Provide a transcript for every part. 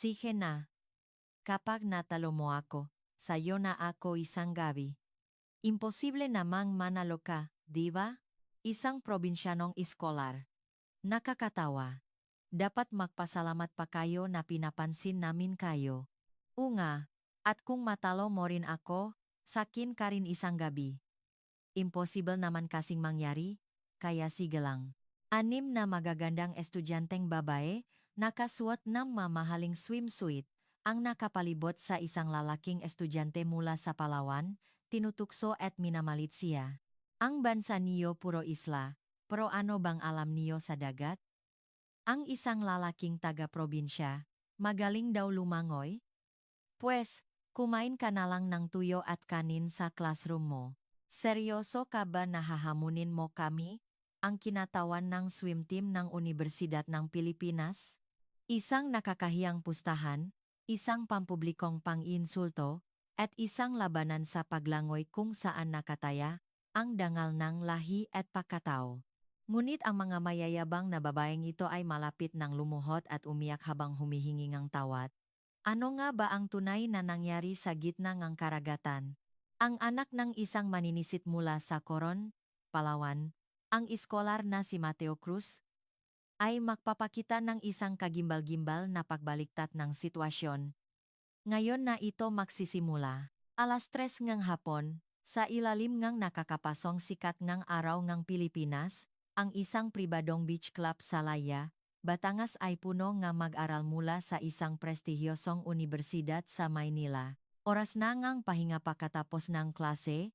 Sige na. Kapag natalo mo ako, sayo na ako isang gabi. Imposible namang manalo ka, di ba? Isang probinsyanong iskolar. Nakakatawa. Dapat magpasalamat pa kayo na pinapansin namin kayo. Unga, at kung matalo mo rin ako, sakin ka rin isang gabi. Impossible naman kasing mangyari, kaya sige lang. 6 na magagandang estudyanteng babae, nakasuot ng mamahaling swimsuit, ang nakapalibot sa isang lalaking estudyante mula sa Palawan, tinutukso at minamalit siya. Ang bansa niyo puro isla, pero ano bang alam niyo sa dagat? Ang isang lalaking taga-probinsya, magaling daw lumangoy? Pues, kumain ka na lang ng tuyo at kanin sa classroom mo. Seryoso ka ba na hahamunin mo kami? Ang kinatawan ng swim team ng Universidad ng Pilipinas? Isang nakakahiyang pustahan, isang pampublikong pang-insulto, at isang labanan sa paglangoy kung saan nakataya, ang dangal ng lahi at pagkatao. Ngunit ang mga mayayabang na babaeng ito ay malapit ng lumuhod at umiyak habang humihingi ng tawad. Ano nga ba ang tunay na nangyari sa gitna ng karagatan? Ang anak ng isang maninisit mula sa Coron, Palawan, ang iskolar na si Mateo Cruz, ay magpapakita ng isang kagimbal-gimbal na pagbaliktad ng sitwasyon. Ngayon na ito magsisimula. 3:00 ngang hapon, sa ilalim ngang nakakapasong sikat ngang araw ngang Pilipinas, ang isang pribadong beach club sa Laya, Batangas ay puno nga mag-aral mula sa isang prestihiyosong universidad sa Maynila. Oras na ngang pahinga pagkatapos ng klase,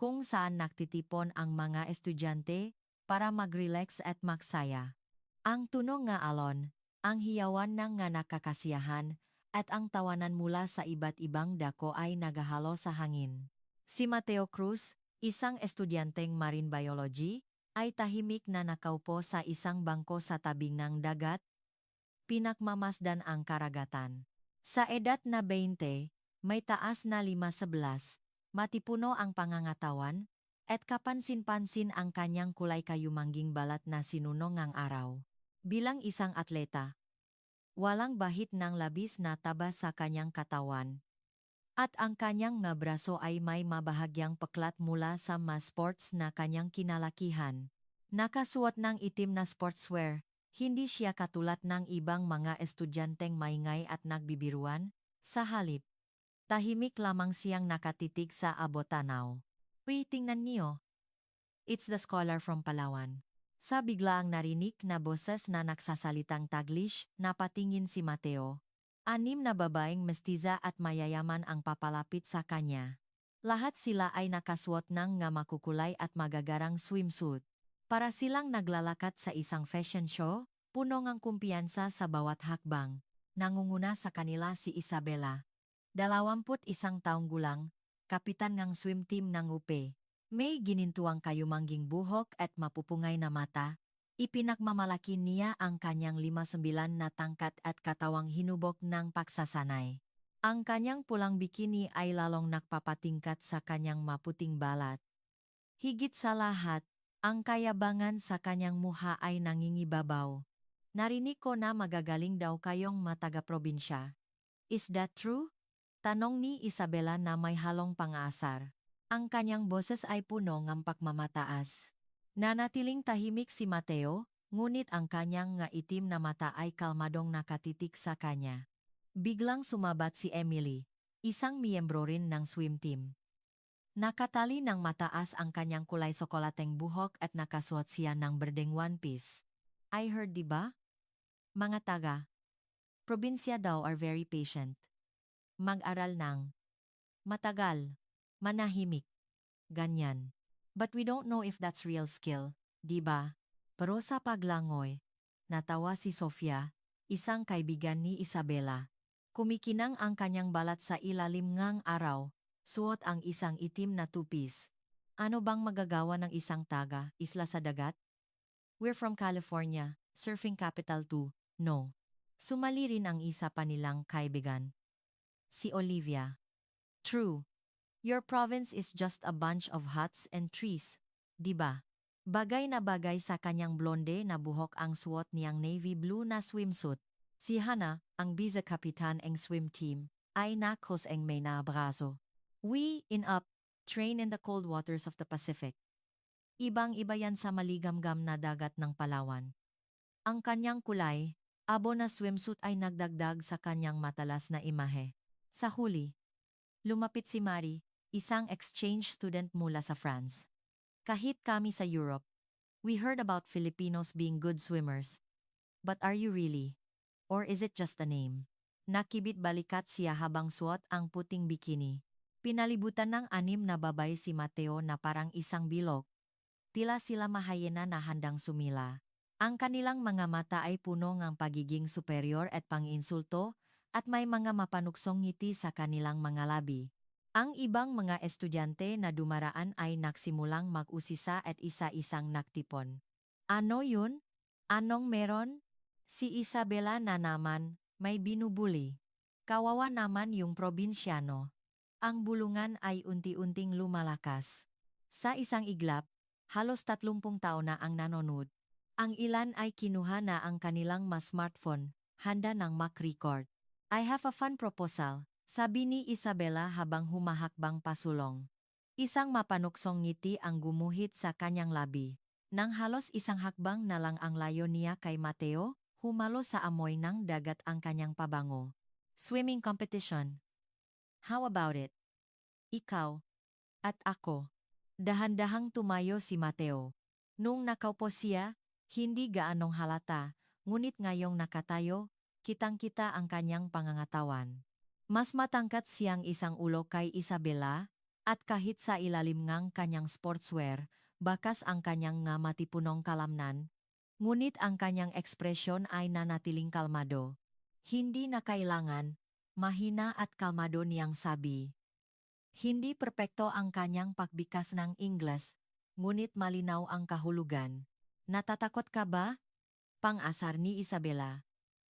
kung saan naktitipon ang mga estudyante para mag-relax at magsaya. Ang tunog nga alon, ang hiyawan ng nga nakakasiyahan, at ang tawanan mula sa iba't ibang dako ay nagahalo sa hangin. Si Mateo Cruz, isang estudyanteng marine biology, ay tahimik na nakaupo sa isang bangko sa tabing ng dagat, pinakmamasdan ang karagatan. Sa edad na 20, may taas na 5'11", matipuno ang pangangatawan, at kapansin-pansin ang kanyang kulay kayumangging balat na sinunong ang araw. Bilang isang atleta, walang bahid ng labis na taba sa kanyang katawan, at ang kanyang nga braso ay may mabahagyang peklat mula sa mas sports na kanyang kinalakihan. Nakasuot ng itim na sportswear, hindi siya katulad ng ibang mga estudyanteng maingay at nagbibiruan. Sa halip, tahimik lamang siyang nakatitig sa abotanaw. Uy, tingnan niyo. It's the scholar from Palawan. Sa biglaang narinig na boses na nagsasalitang Taglish, napatingin si Mateo. 6 na babaeng mestiza at mayayaman ang papalapit sa kanya. Lahat sila ay nakasuot ng nga makukulay at magagarang swimsuit. Para silang naglalakad sa isang fashion show, puno ngang kumpiyansa sa bawat hakbang. Nangunguna sa kanila si Isabela. 21 taong gulang, kapitan ng swim team ng UP. May ginintuang kayumangging buhok at mapupungay na mata. Ipinagmamalaki niya ang kanyang 5'9" na tangkat at katawang hinubok ng pagsasanay. Ang kanyang pulang bikini ay lalong nagpapatingkat sa kanyang maputing balat. Higit sa lahat, ang kayabangan sa kanyang muha ay nangingibabaw. Narinig ko na magagaling daw kayong mataga-probinsya. Is that true? Tanong ni Isabela na may halong pang-aasar. Ang kanyang boses ay puno ng pagmamataas. Nanatiling tahimik si Mateo, ngunit ang kanyang nga itim na mata ay kalmadong nakatitik sa kanya. Biglang sumabat si Emily, isang miyembro rin ng swim team. Nakatali ng mataas ang kanyang kulay sokolateng buhok at nakasuot siya ng berdeng one piece. I heard, diba? Mga taga probinsya daw are very patient. Mag-aral ng matagal, manahimik, ganyan. But we don't know if that's real skill, diba? Pero sa paglangoy, natawa si Sofia, isang kaibigan ni Isabela. Kumikinang ang kanyang balat sa ilalim ngang araw, suot ang isang itim na two-piece. Ano bang magagawa ng isang taga, isla sa dagat? We're from California, surfing capital too, no? Sumali rin ang isa pa nilang kaibigan. Si Olivia. True. Your province is just a bunch of huts and trees, diba? Bagay na bagay sa kanyang blonde na buhok ang suot niyang navy blue na swimsuit. Si Hana, ang biza kapitan ng swim team, ay nakos ang may naabraso. We, in up, train in the cold waters of the Pacific. Ibang-iba yan sa maligamgam na dagat ng Palawan. Ang kanyang kulay, abo na swimsuit ay nagdagdag sa kanyang matalas na imahe. Sa huli, lumapit si Mari, isang exchange student mula sa France. Kahit kami sa Europe, we heard about Filipinos being good swimmers. But are you really? Or is it just a name? Nakibit balikat siya habang suot ang puting bikini. Pinalibutan ng 6 na babay si Mateo na parang isang bilog. Tila sila mahayena na handang sumila. Ang kanilang mga mata ay puno ng pagiging superior at panginsulto, at may mga mapanuksong ngiti sa kanilang mga labi. Ang ibang mga estudyante na dumaraan ay nagsimulang mag-usisa at isa-isang naktipon. Ano yun? Anong meron? Si Isabela na naman, may binubuli. Kawawa naman yung probinsyano. Ang bulungan ay unti-unting lumalakas. Sa isang iglap, halos 30 tao na ang nanonood. Ang ilan ay kinuha na ang kanilang mas smartphone, handa ng mag-record. I have a fun proposal, sabi ni Isabela habang humahakbang pasulong. Isang mapanuksong ngiti ang gumuhit sa kanyang labi. Nang halos isang hakbang na lang ang layo niya kay Mateo, humalo sa amoy ng dagat ang kanyang pabango. Swimming competition. How about it? Ikaw at ako. Dahan-dahang tumayo si Mateo. Nung nakaupo siya, hindi gaanong halata, ngunit ngayong nakatayo, kitang-kita ang kanyang pangangatawan. Mas matangkat siyang isang ulo kay Isabela, at kahit sa ilalim ngang kanyang sportswear, bakas ang kanyang nga matipunong kalamnan, ngunit ang kanyang ekspresyon ay nanatiling kalmado. Hindi na kailangan, mahina at kalmado niyang sabi. Hindi perpekto ang kanyang pagbikas ng Ingles, ngunit malinaw ang kahulugan. Natatakot ka ba? Pang-asar ni Isabela.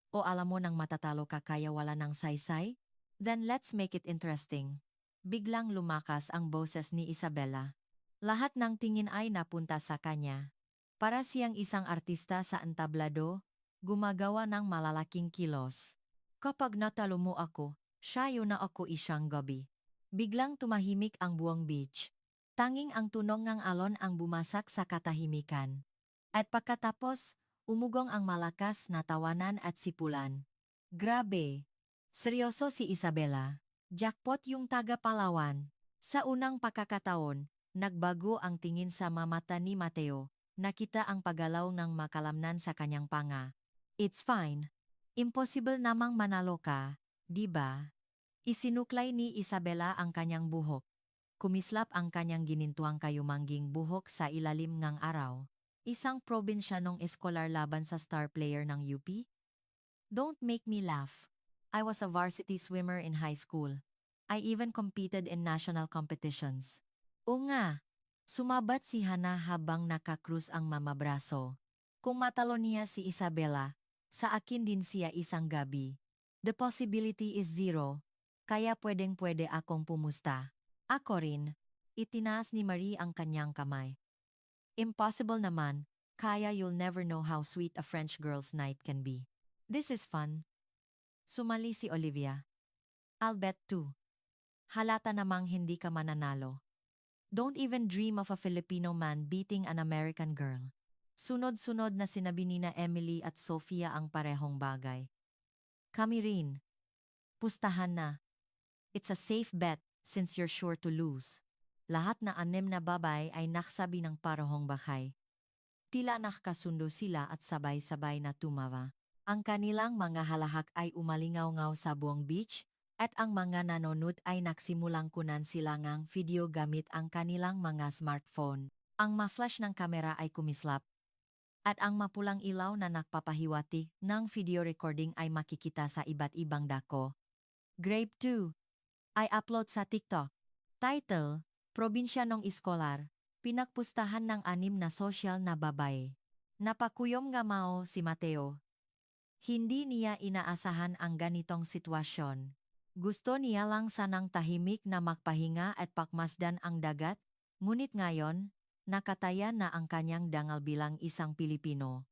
O alam mo nang matatalo ka kaya wala ng saysay? Then let's make it interesting. Biglang lumakas ang boses ni Isabela. Lahat ng tingin ay napunta sa kanya. Para siyang isang artista sa entablado, gumagawa ng malalaking kilos. Kapag natalo mo ako, siya na ako isang gabi. Biglang tumahimik ang buong beach. Tanging ang tunog ng alon ang bumasak sa katahimikan. At pagkatapos, umugong ang malakas na tawanan at sipulan. Grabe! Seryoso si Isabela. Jackpot yung taga Palawan. Sa unang pagkakataon, nagbago ang tingin sa mamata ni Mateo. Nakita ang paggalaw ng makalamnan sa kanyang panga. It's fine. Impossible namang manalo ka, di ba? Isinuklay ni Isabela ang kanyang buhok. Kumislap ang kanyang ginintuang kayumangging buhok sa ilalim ng araw. Isang probinsyanong eskolar laban sa star player ng UP? Don't make me laugh. I was a varsity swimmer in high school. I even competed in national competitions. O nga, sumabat si Hana habang nakakrus ang mamabraso. Kung matalo niya si Isabela, sa akin din siya isang gabi. The possibility is zero, kaya pwedeng-pwede akong pumusta. Ako rin, itinaas ni Marie ang kanyang kamay. Impossible naman, kaya you'll never know how sweet a French girl's night can be. This is fun. Sumali si Olivia. I'll bet too. Halata namang hindi ka mananalo. Don't even dream of a Filipino man beating an American girl. Sunod-sunod na sinabi nina Emily at Sofia ang parehong bagay. Kami rin. Pustahan na. It's a safe bet since you're sure to lose. Lahat na 6 na babay ay naksabi ng parehong bakay. Tila nakasundo sila at sabay-sabay na tumawa. Ang kanilang mga halahak ay umalingaw-ngaw sa buong beach, at ang mga nanonood ay nagsimulang kunan sila ngang video gamit ang kanilang mga smartphone. Ang ma-flash ng kamera ay kumislap, at ang mapulang ilaw na nagpapahiwatig ng video recording ay makikita sa iba't ibang dako. Grade 2 ay upload sa TikTok. Title, Probinsyanong Iskolar, pinagpustahan ng 6 na sosyal na babae. Napakuyom nga mao si Mateo. Hindi niya inaasahan ang ganitong sitwasyon. Gusto niya lang sanang tahimik na magpahinga at pakmasdan ang dagat, ngunit ngayon, nakataya na ang kanyang dangal bilang isang Pilipino.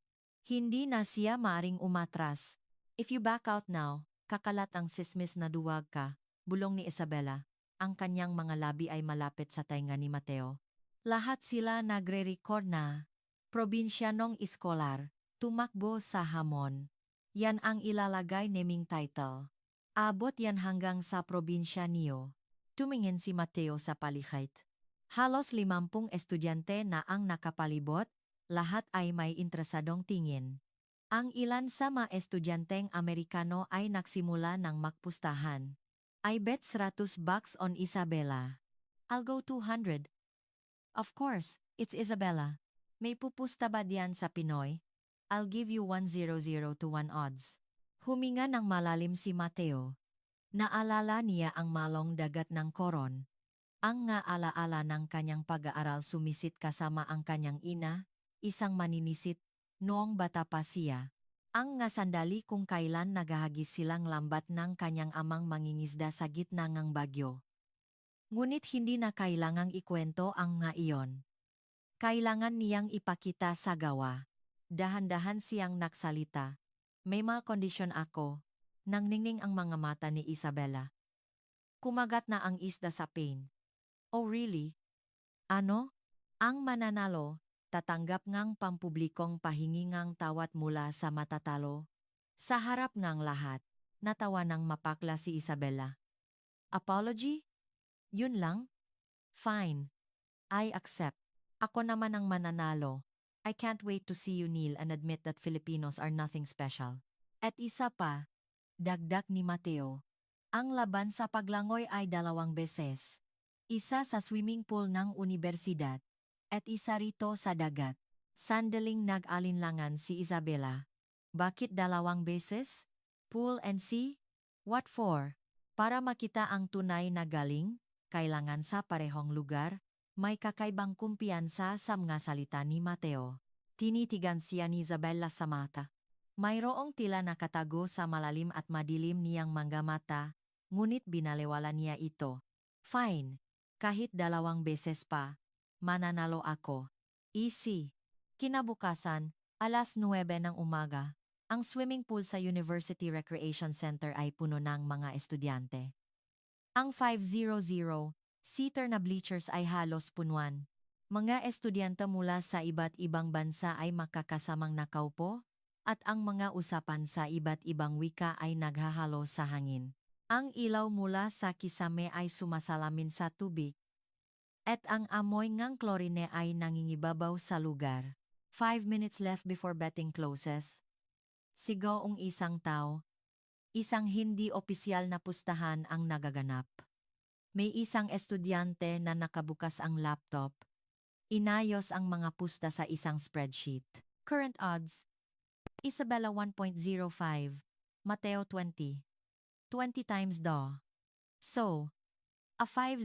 Hindi na siya maaring umatras. If you back out now, kakalat ang sismis na duwag ka, bulong ni Isabela. Ang kanyang mga labi ay malapit sa tainga ni Mateo. Lahat sila nagre-record na. Probinsyanong iskolar, tumakbo sa hamon. Yan ang ilalagay naming title. Abot yan hanggang sa probinsya niyo. Tumingin si Mateo sa paligid. Halos 50 estudyante na ang nakapalibot, lahat ay may interesadong tingin. Ang ilan sa mga estudyanteng Amerikano ay nagsimula ng magpustahan. I bet $100 on Isabela. I'll go 200. Of course, it's Isabela. May pupusta ba diyan sa Pinoy? I'll give you 100 to 1 odds. Huminga ng malalim si Mateo. Naalala niya ang malong dagat ng Coron. Ang nga alaala ng kanyang pag-aaral sumisit kasama ang kanyang ina, isang maninisit, noong bata pa siya. Ang nga sandali kung kailan naghahagis silang lambat ng kanyang amang mangingisda sa gitna ng bagyo. Ngunit hindi na kailangang ikwento ang nga iyon. Kailangan niyang ipakita sa gawa. Dahan-dahan siyang nagsalita. May mga kondisyon ako. Nangningning ang mga mata ni Isabela. Kumagat na ang isda sa pain. Oh really? Ano? Ang mananalo, tatanggap ngang pampublikong pahingingang tawat mula sa matatalo. Sa harap ngang lahat, natawa ng mapakla si Isabela. Apology? Yun lang? Fine. I accept. Ako naman ang mananalo. I can't wait to see you kneel and admit that Filipinos are nothing special. At isa pa, dagdag ni Mateo, ang laban sa paglangoy ay 2 beses. Isa sa swimming pool ng universidad, at isa rito sa dagat. Sandaling nag-alinlangan si Isabela. Bakit 2 beses? Pool and sea? What for? Para makita ang tunay na galing, kailangan sa parehong lugar, may kakaibang kumpiyansa sa mga salita ni Mateo. Tinitigan siya ni Isabela sa mata. Mayroong tila nakatago sa malalim at madilim niyang mga mata, ngunit binaliwala niya ito. Fine. Kahit 2 beses pa, mananalo ako. Easy. Kinabukasan, alas 9 ng umaga, ang swimming pool sa University Recreation Center ay puno ng mga estudyante. Ang 500-seater na bleachers ay halos punuan. Mga estudyante mula sa iba't ibang bansa ay makakasamang nakaupo, at ang mga usapan sa iba't ibang wika ay naghahalo sa hangin. Ang ilaw mula sa kisame ay sumasalamin sa tubig, at ang amoy ng klorine ay nangingibabaw sa lugar. 5 minutes left before betting closes. Sigaong isang tao. Isang hindi opisyal na pustahan ang nagaganap. May isang estudyante na nakabukas ang laptop. Inayos ang mga pusta sa isang spreadsheet. Current odds. Isabela 1.05. Mateo 20. 20 times DO. So, a 500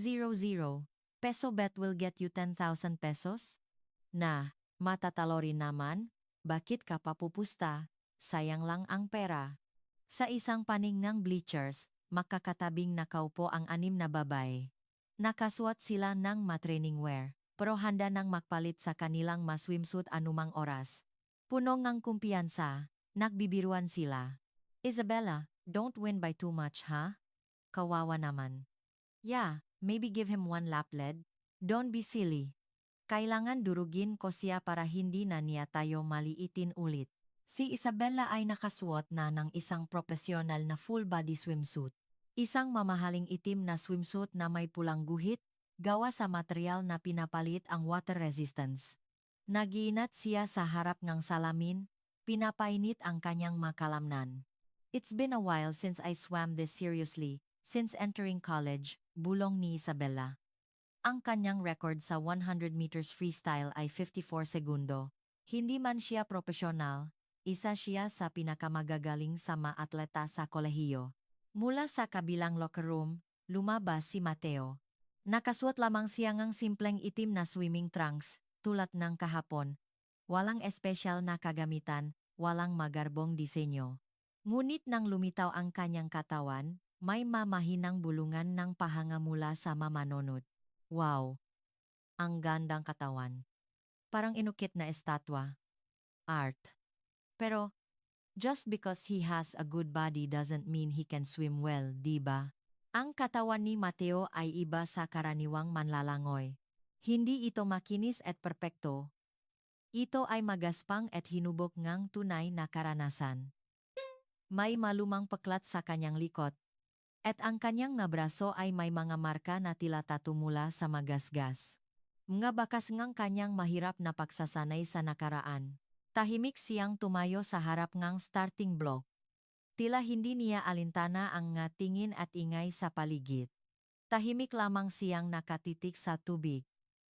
peso bet will get you 10,000 pesos? Na, matatalo rin naman, bakit ka papupusta? Sayang lang ang pera. Sa isang paning ng bleachers, makakatabing nakaupo ang 6 na babae. Nakasuot sila ng matraining wear, pero handa nang magpalit sa kanilang maswimsuit anumang oras. Puno ngang kumpiyansa, nagbibiruan sila. Isabela, don't win by too much, ha? Kawawa naman. Yeah, maybe give him 1 lap lead. Don't be silly. Kailangan durugin ko siya para hindi na niya tayo maliitin ulit. Si Isabela ay nakasuot na ng isang profesional na full-body swimsuit. Isang mamahaling itim na swimsuit na may pulang guhit, gawa sa material na pinapalit ang water resistance. Nagiinat siya sa harap ng salamin, pinapainit ang kanyang makalamnan. It's been a while since I swam this seriously, since entering college, bulong ni Isabela. Ang kanyang record sa 100 meters freestyle ay 54 segundo. Hindi man siya profesional, isa siya sa pinakamagagaling sa mga atleta sa kolehiyo. Mula sa kabilang locker room, lumabas si Mateo. Nakasuot lamang siya ng simpleng itim na swimming trunks, tulad ng kahapon. Walang espesyal na kagamitan, walang magarbong disenyo. Ngunit nang lumitaw ang kanyang katawan, may mamahinang bulungan ng pahanga mula sa mamanonod. Wow! Ang gandang katawan. Parang inukit na estatwa. Art. Pero, Just because he has a good body doesn't mean he can swim well, di ba? Ang katawan ni Mateo ay iba sa karaniwang manlalangoy. Hindi ito makinis at perpekto. Ito ay magaspang at hinubok ngang tunay na karanasan. May malumang paklat sa kanyang likod, at ang kanyang nga braso ay may mga marka na tila tattoo mula sa magasgas. Mga bakas ngang kanyang mahirap na pagsasanay sa nakaraan. Tahimik siyang tumayo sa harap ngang starting block. Tila hindi niya alintana ang nga tingin at ingay sa paligid. Tahimik lamang siyang nakatitik sa tubig.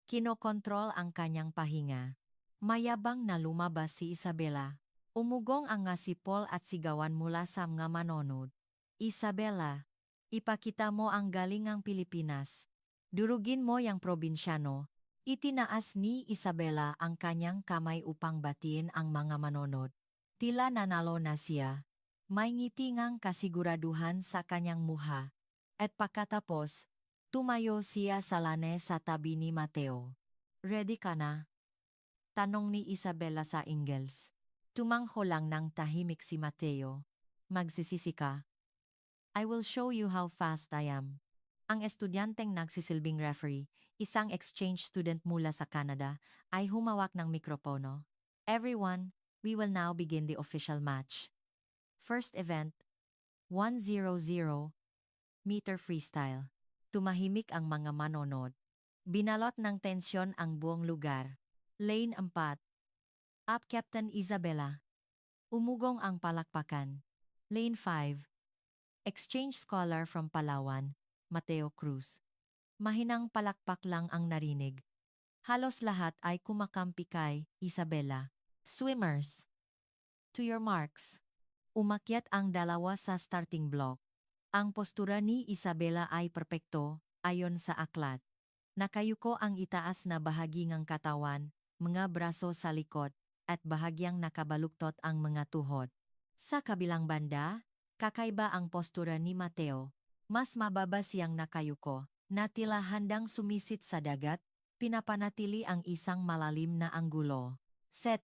Kinokontrol ang kanyang pahinga. Mayabang na lumabas si Isabela. Umugong ang nga sipol at sigawan mula sa mga manonood. Isabela, ipakita mo ang galingang Pilipinas. Durugin mo yang probinsyano. Itinaas ni Isabela ang kanyang kamay upang batiin ang mga manonood. Tila nanalo na siya. May ngiti ngang kasiguraduhan sa kanyang muha. At pagkatapos, tumayo siya sa lane sa tabi ni Mateo. Ready ka na? Tanong ni Isabela sa Ingles. Tumangho lang ng tahimik si Mateo. Magsisisi ka. I will show you how fast I am. Ang estudyanteng nagsisilbing referee, isang exchange student mula sa Canada, ay humawak ng mikropono. Everyone, we will now begin the official match. First event, 100-meter freestyle. Tumahimik ang mga manonood. Binalot ng tensyon ang buong lugar. Lane 4. Up Captain Isabela. Umugong ang palakpakan. Lane 5. Exchange scholar from Palawan, Mateo Cruz. Mahinang palakpak lang ang narinig. Halos lahat ay kumakampi kay Isabela. Swimmers. To your marks. Umakyat ang dalawa sa starting block. Ang postura ni Isabela ay perpekto, ayon sa aklat. Nakayuko ang itaas na bahagi ng katawan, mga braso sa likod, at bahagyang nakabaluktot ang mga tuhod. Sa kabilang banda, kakaiba ang postura ni Mateo. Mas mababa siyang nakayuko, na tila handang sumisit sa dagat, pinapanatili ang isang malalim na anggulo. Set.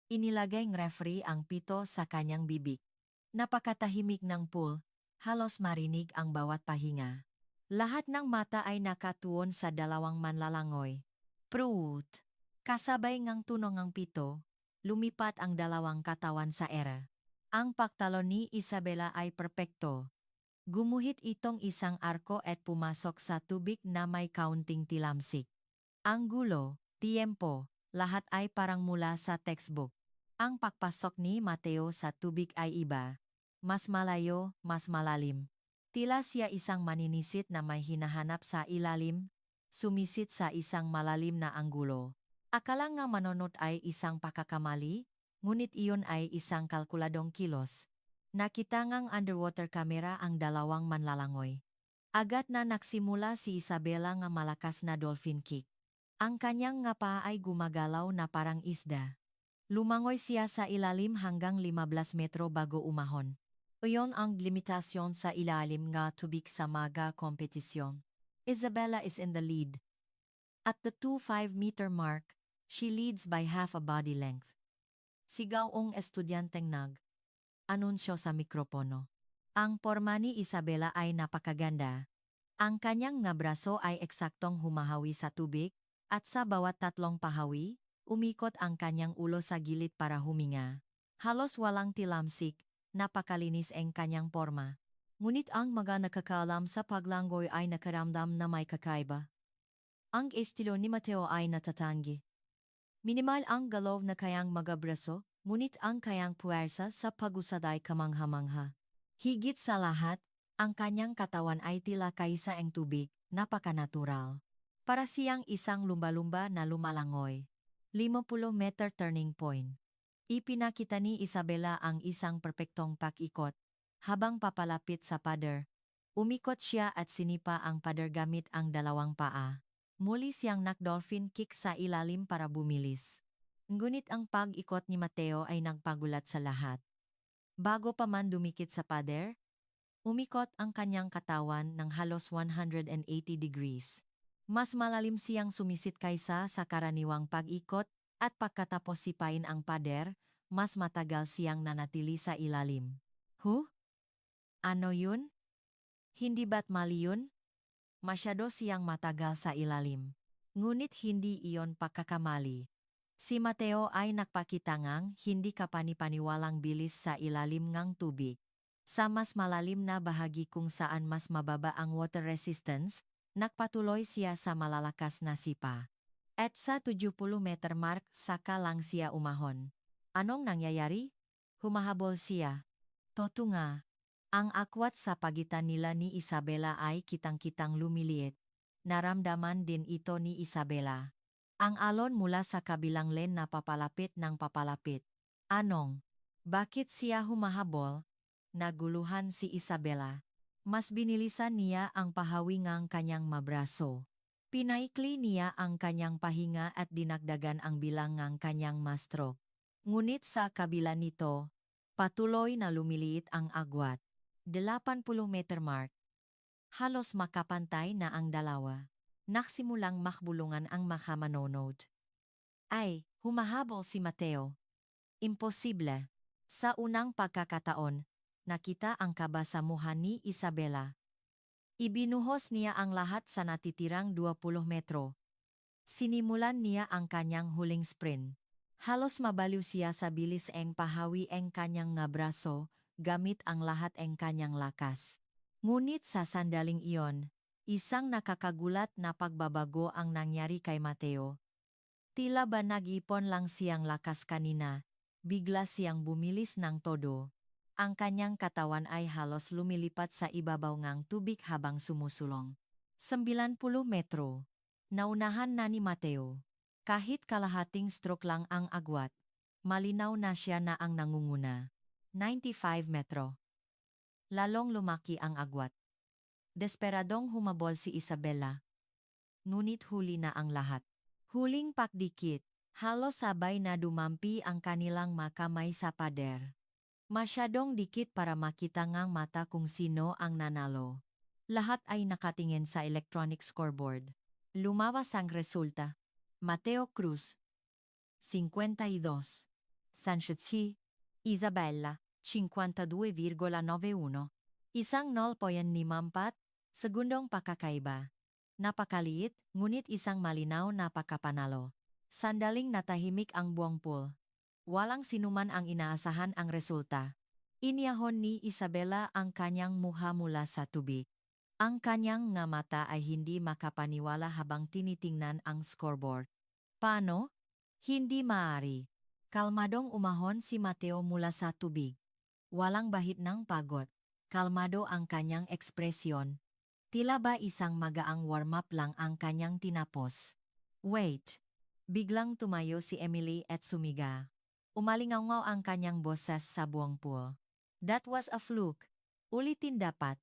Inilagay ng referee ang pito sa kanyang bibig. Napakatahimik ng pool, halos marinig ang bawat pahinga. Lahat ng mata ay nakatuon sa dalawang manlalangoy. Pruut. Kasabay ngang tunog ang pito, lumipat ang dalawang katawan sa era. Ang pagtalon ni Isabela ay perpekto. Gumuhit itong isang arko at pumasok sa tubig na may kaunting tilamsik. Ang gulo, tiempo, lahat ay parang mula sa textbook. Ang pagpasok ni Mateo sa tubig ay iba. Mas malayo, mas malalim. Tila siya isang maninisit na may hinahanap sa ilalim, sumisit sa isang malalim na anggulo. Akala nga manonot ay isang pakakamali, ngunit iyon ay isang kalkuladong kilos. Nakita ngang underwater camera ang dalawang manlalangoy. Agad na nagsimula si Isabela nga malakas na dolphin kick. Ang kanyang nga paa ay gumagalaw na parang isda. Lumangoy siya sa ilalim hanggang 15 metro bago umahon. Iyon ang limitasyon sa ilalim nga tubig sa mga kompetisyon. Isabela is in the lead. At the 2-5-meter mark, she leads by half a body length. Sigaw ang estudyanteng anunsyo sa mikropono. Ang porma ni Isabela ay napakaganda. Ang kanyang nga braso ay eksaktong humahawi sa tubig, at sa bawat tatlong pahawi, umikot ang kanyang ulo sa gilid para huminga. Halos walang tilamsik, napakalinis ang kanyang porma. Ngunit ang mga nakakaalam sa paglangoy ay nakaramdam na may kakaiba. Ang estilo ni Mateo ay natatanggi. Minimal ang galaw na kayang magabraso, ngunit ang kayang puwersa sa pag-usad ay kamangha-mangha. Higit sa lahat, ang kanyang katawan ay tila kaisa ang tubig, napakanatural. Para siyang isang lumba-lumba na lumalangoy. 50-meter turning point. Ipinakita ni Isabela ang isang perpektong pakikot. Habang papalapit sa pader, umikot siya at sinipa ang pader gamit ang dalawang paa. Muli siyang nak-dolphin kick sa ilalim para bumilis. Ngunit ang pag-ikot ni Mateo ay nagpagulat sa lahat. Bago pa man dumikit sa pader, umikot ang kanyang katawan ng halos 180 degrees. Mas malalim siyang sumisit kaysa sa karaniwang pag-ikot, at pagkatapos sipain ang pader, mas matagal siyang nanatili sa ilalim. Huh? Ano yun? Hindi ba't mali yun? Masyado siyang matagal sa ilalim. Ngunit hindi iyon pagkakamali. Si Mateo ay nagpakita ngang hindi kapanipaniwalang bilis sa ilalim ngang tubig. Sa mas malalim na bahagi kung saan mas mababa ang water resistance, nagpatuloy siya sa malalakas na sipa. At sa 70 meter mark, saka lang siya umahon. Anong nangyayari? Humahabol siya. Toto nga. Ang akwat sa pagitan nila ni Isabela ay kitang-kitang lumiliit. Naramdaman din ito ni Isabela. Ang alon mula sa kabilang lane na papalapit ng papalapit. Anong? Bakit siya humahabol? Naguluhan si Isabela. Mas binilisan niya ang pahawingang kanyang mabraso. Pinaikli niya ang kanyang pahinga at dinagdagan ang bilang ng kanyang mastro. Ngunit sa kabila nito, patuloy na lumiliit ang agwat. 80 meter mark. Halos makapantay na ang dalawa. Naksimulang makbulungan ang makamanonood. Ay, humahabol si Mateo. Imposible. Sa unang pagkakataon, nakita ang kaba sa mukha ni Isabela. Ibinuhos niya ang lahat sa natitirang 20 metro. Sinimulan niya ang kanyang huling sprint. Halos mabaliw siya sa bilis eng pahawi eng kanyang nga braso, gamit ang lahat eng kanyang lakas. Ngunit sa sandaling iyon, isang nakakagulat na pagbabago ang nangyari kay Mateo. Tila ba nag-ipon lang siyang lakas kanina, bigla siyang bumilis ng todo. Ang kanyang katawan ay halos lumilipat sa ibabaw ng tubig habang sumusulong. 90 metro. Naunahan na ni Mateo. Kahit kalahating stroke lang ang agwat, malinaw na siya na ang nangunguna. 95 metro. Lalong lumaki ang agwat. Desperadong humabol si Isabela. Ngunit huli na ang lahat. Huling pakdikit, halos sabay na dumampi ang kanilang makamay sa pader. Masyadong dikit para makita ngang mata kung sino ang nanalo. Lahat ay nakatingin sa electronic scoreboard. Lumabas ang resulta. Mateo Cruz, 52. Sanchezzi, Isabella, 52,91. Isang 0.54 segundong pakakaiba. Napakaliit, ngunit isang malinaw na pagkapanalo. Sandaling natahimik ang buong pool. Walang sinuman ang inaasahan ang resulta. Iniyahon ni Isabela ang kanyang mukha mula sa tubig. Ang kanyang nga mata ay hindi makapaniwala habang tinitingnan ang scoreboard. Paano? Hindi maaari. Kalmadong umahon si Mateo mula sa tubig. Walang bahid ng pagod. Kalmado ang kanyang ekspresyon. Tila ba isang magaang warm-up lang ang kanyang tinapos. Wait. Biglang tumayo si Emily at sumiga. Umalingaw ang kanyang boses sa buong pool. That was a fluke. Ulitin dapat.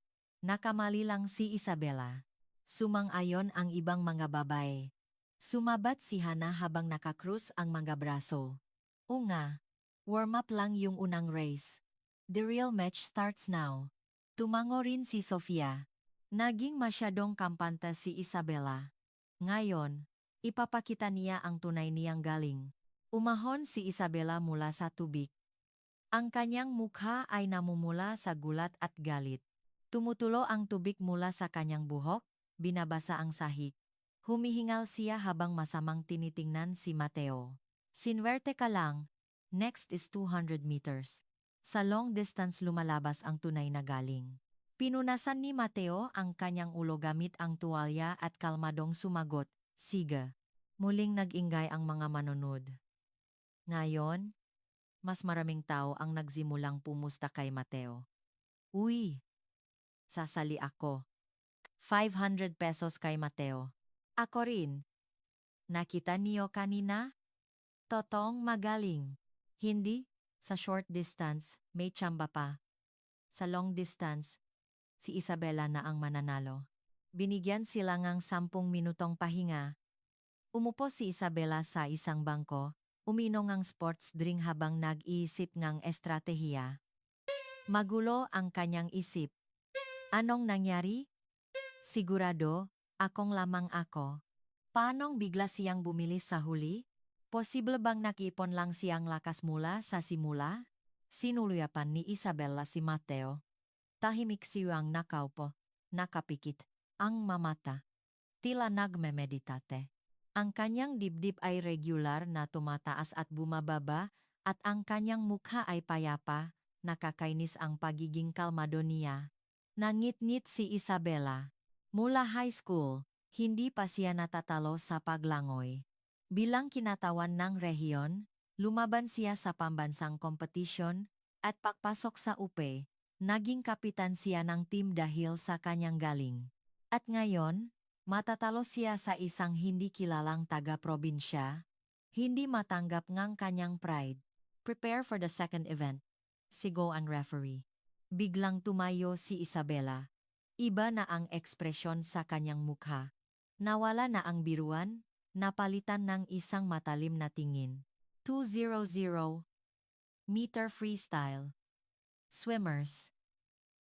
Nakamali lang si Isabela. Sumang-ayon ang ibang mga babae. Sumabat si Hana habang nakakrus ang mga braso. O nga, warm-up lang yung unang race. The real match starts now. Tumango rin si Sofia. Naging masyadong kampanta si Isabela. Ngayon, ipapakita niya ang tunay niyang galing. Umahon si Isabela mula sa tubig. Ang kanyang mukha ay namumula sa gulat at galit. Tumutulo ang tubig mula sa kanyang buhok, binabasa ang sahig. Humihingal siya habang masamang tinitingnan si Mateo. Sinwerte ka lang. Next is 200 meters. Sa long distance lumalabas ang tunay na galing. Pinunasan ni Mateo ang kanyang ulo gamit ang tuwalya at kalmadong sumagot, "Sige." Muling nag-ingay ang mga manonood. Ngayon, mas maraming tao ang nagsimulang pumusta kay Mateo. Uy, sasali ako. 500 pesos kay Mateo. Ako rin. Nakita niyo kanina? Totoong magaling. Hindi, sa short distance, may tsamba pa. Sa long distance, si Isabela na ang mananalo. Binigyan sila ng 10 minutong pahinga. Umupo si Isabela sa isang bangko, uminom ng sports drink habang nag-iisip ng estratehiya. Magulo ang kanyang isip. Anong nangyari? Sigurado, akong lamang ako. Paanong bigla siyang bumilis sa huli? Posible bang nakipon lang siyang lakas mula sa simula? Sinuluyapan ni Isabella si Mateo. Tahimik siyang nakaupo, nakapikit, ang mamata. Tila nagmemeditate. Ang kanyang dibdib ay regular na tumataas at bumababa, at ang kanyang mukha ay payapa, nakakainis ang pagiging kalmado niya. Nangit-ngit si Isabella. Mula high school, hindi pa siya natatalo sa paglangoy. Bilang kinatawan ng rehiyon, lumaban siya sa pambansang kompetisyon, at pagpasok sa UP, naging kapitan siya ng team dahil sa kanyang galing. At ngayon, matatalo siya sa isang hindi kilalang taga-probinsya. Hindi matanggap ngang kanyang pride. Prepare for the second event. Sigo ang referee. Biglang tumayo si Isabella. Iba na ang ekspresyon sa kanyang mukha. Nawala na ang biruan, napalitan ng isang matalim na tingin. 200 meter freestyle. Swimmers,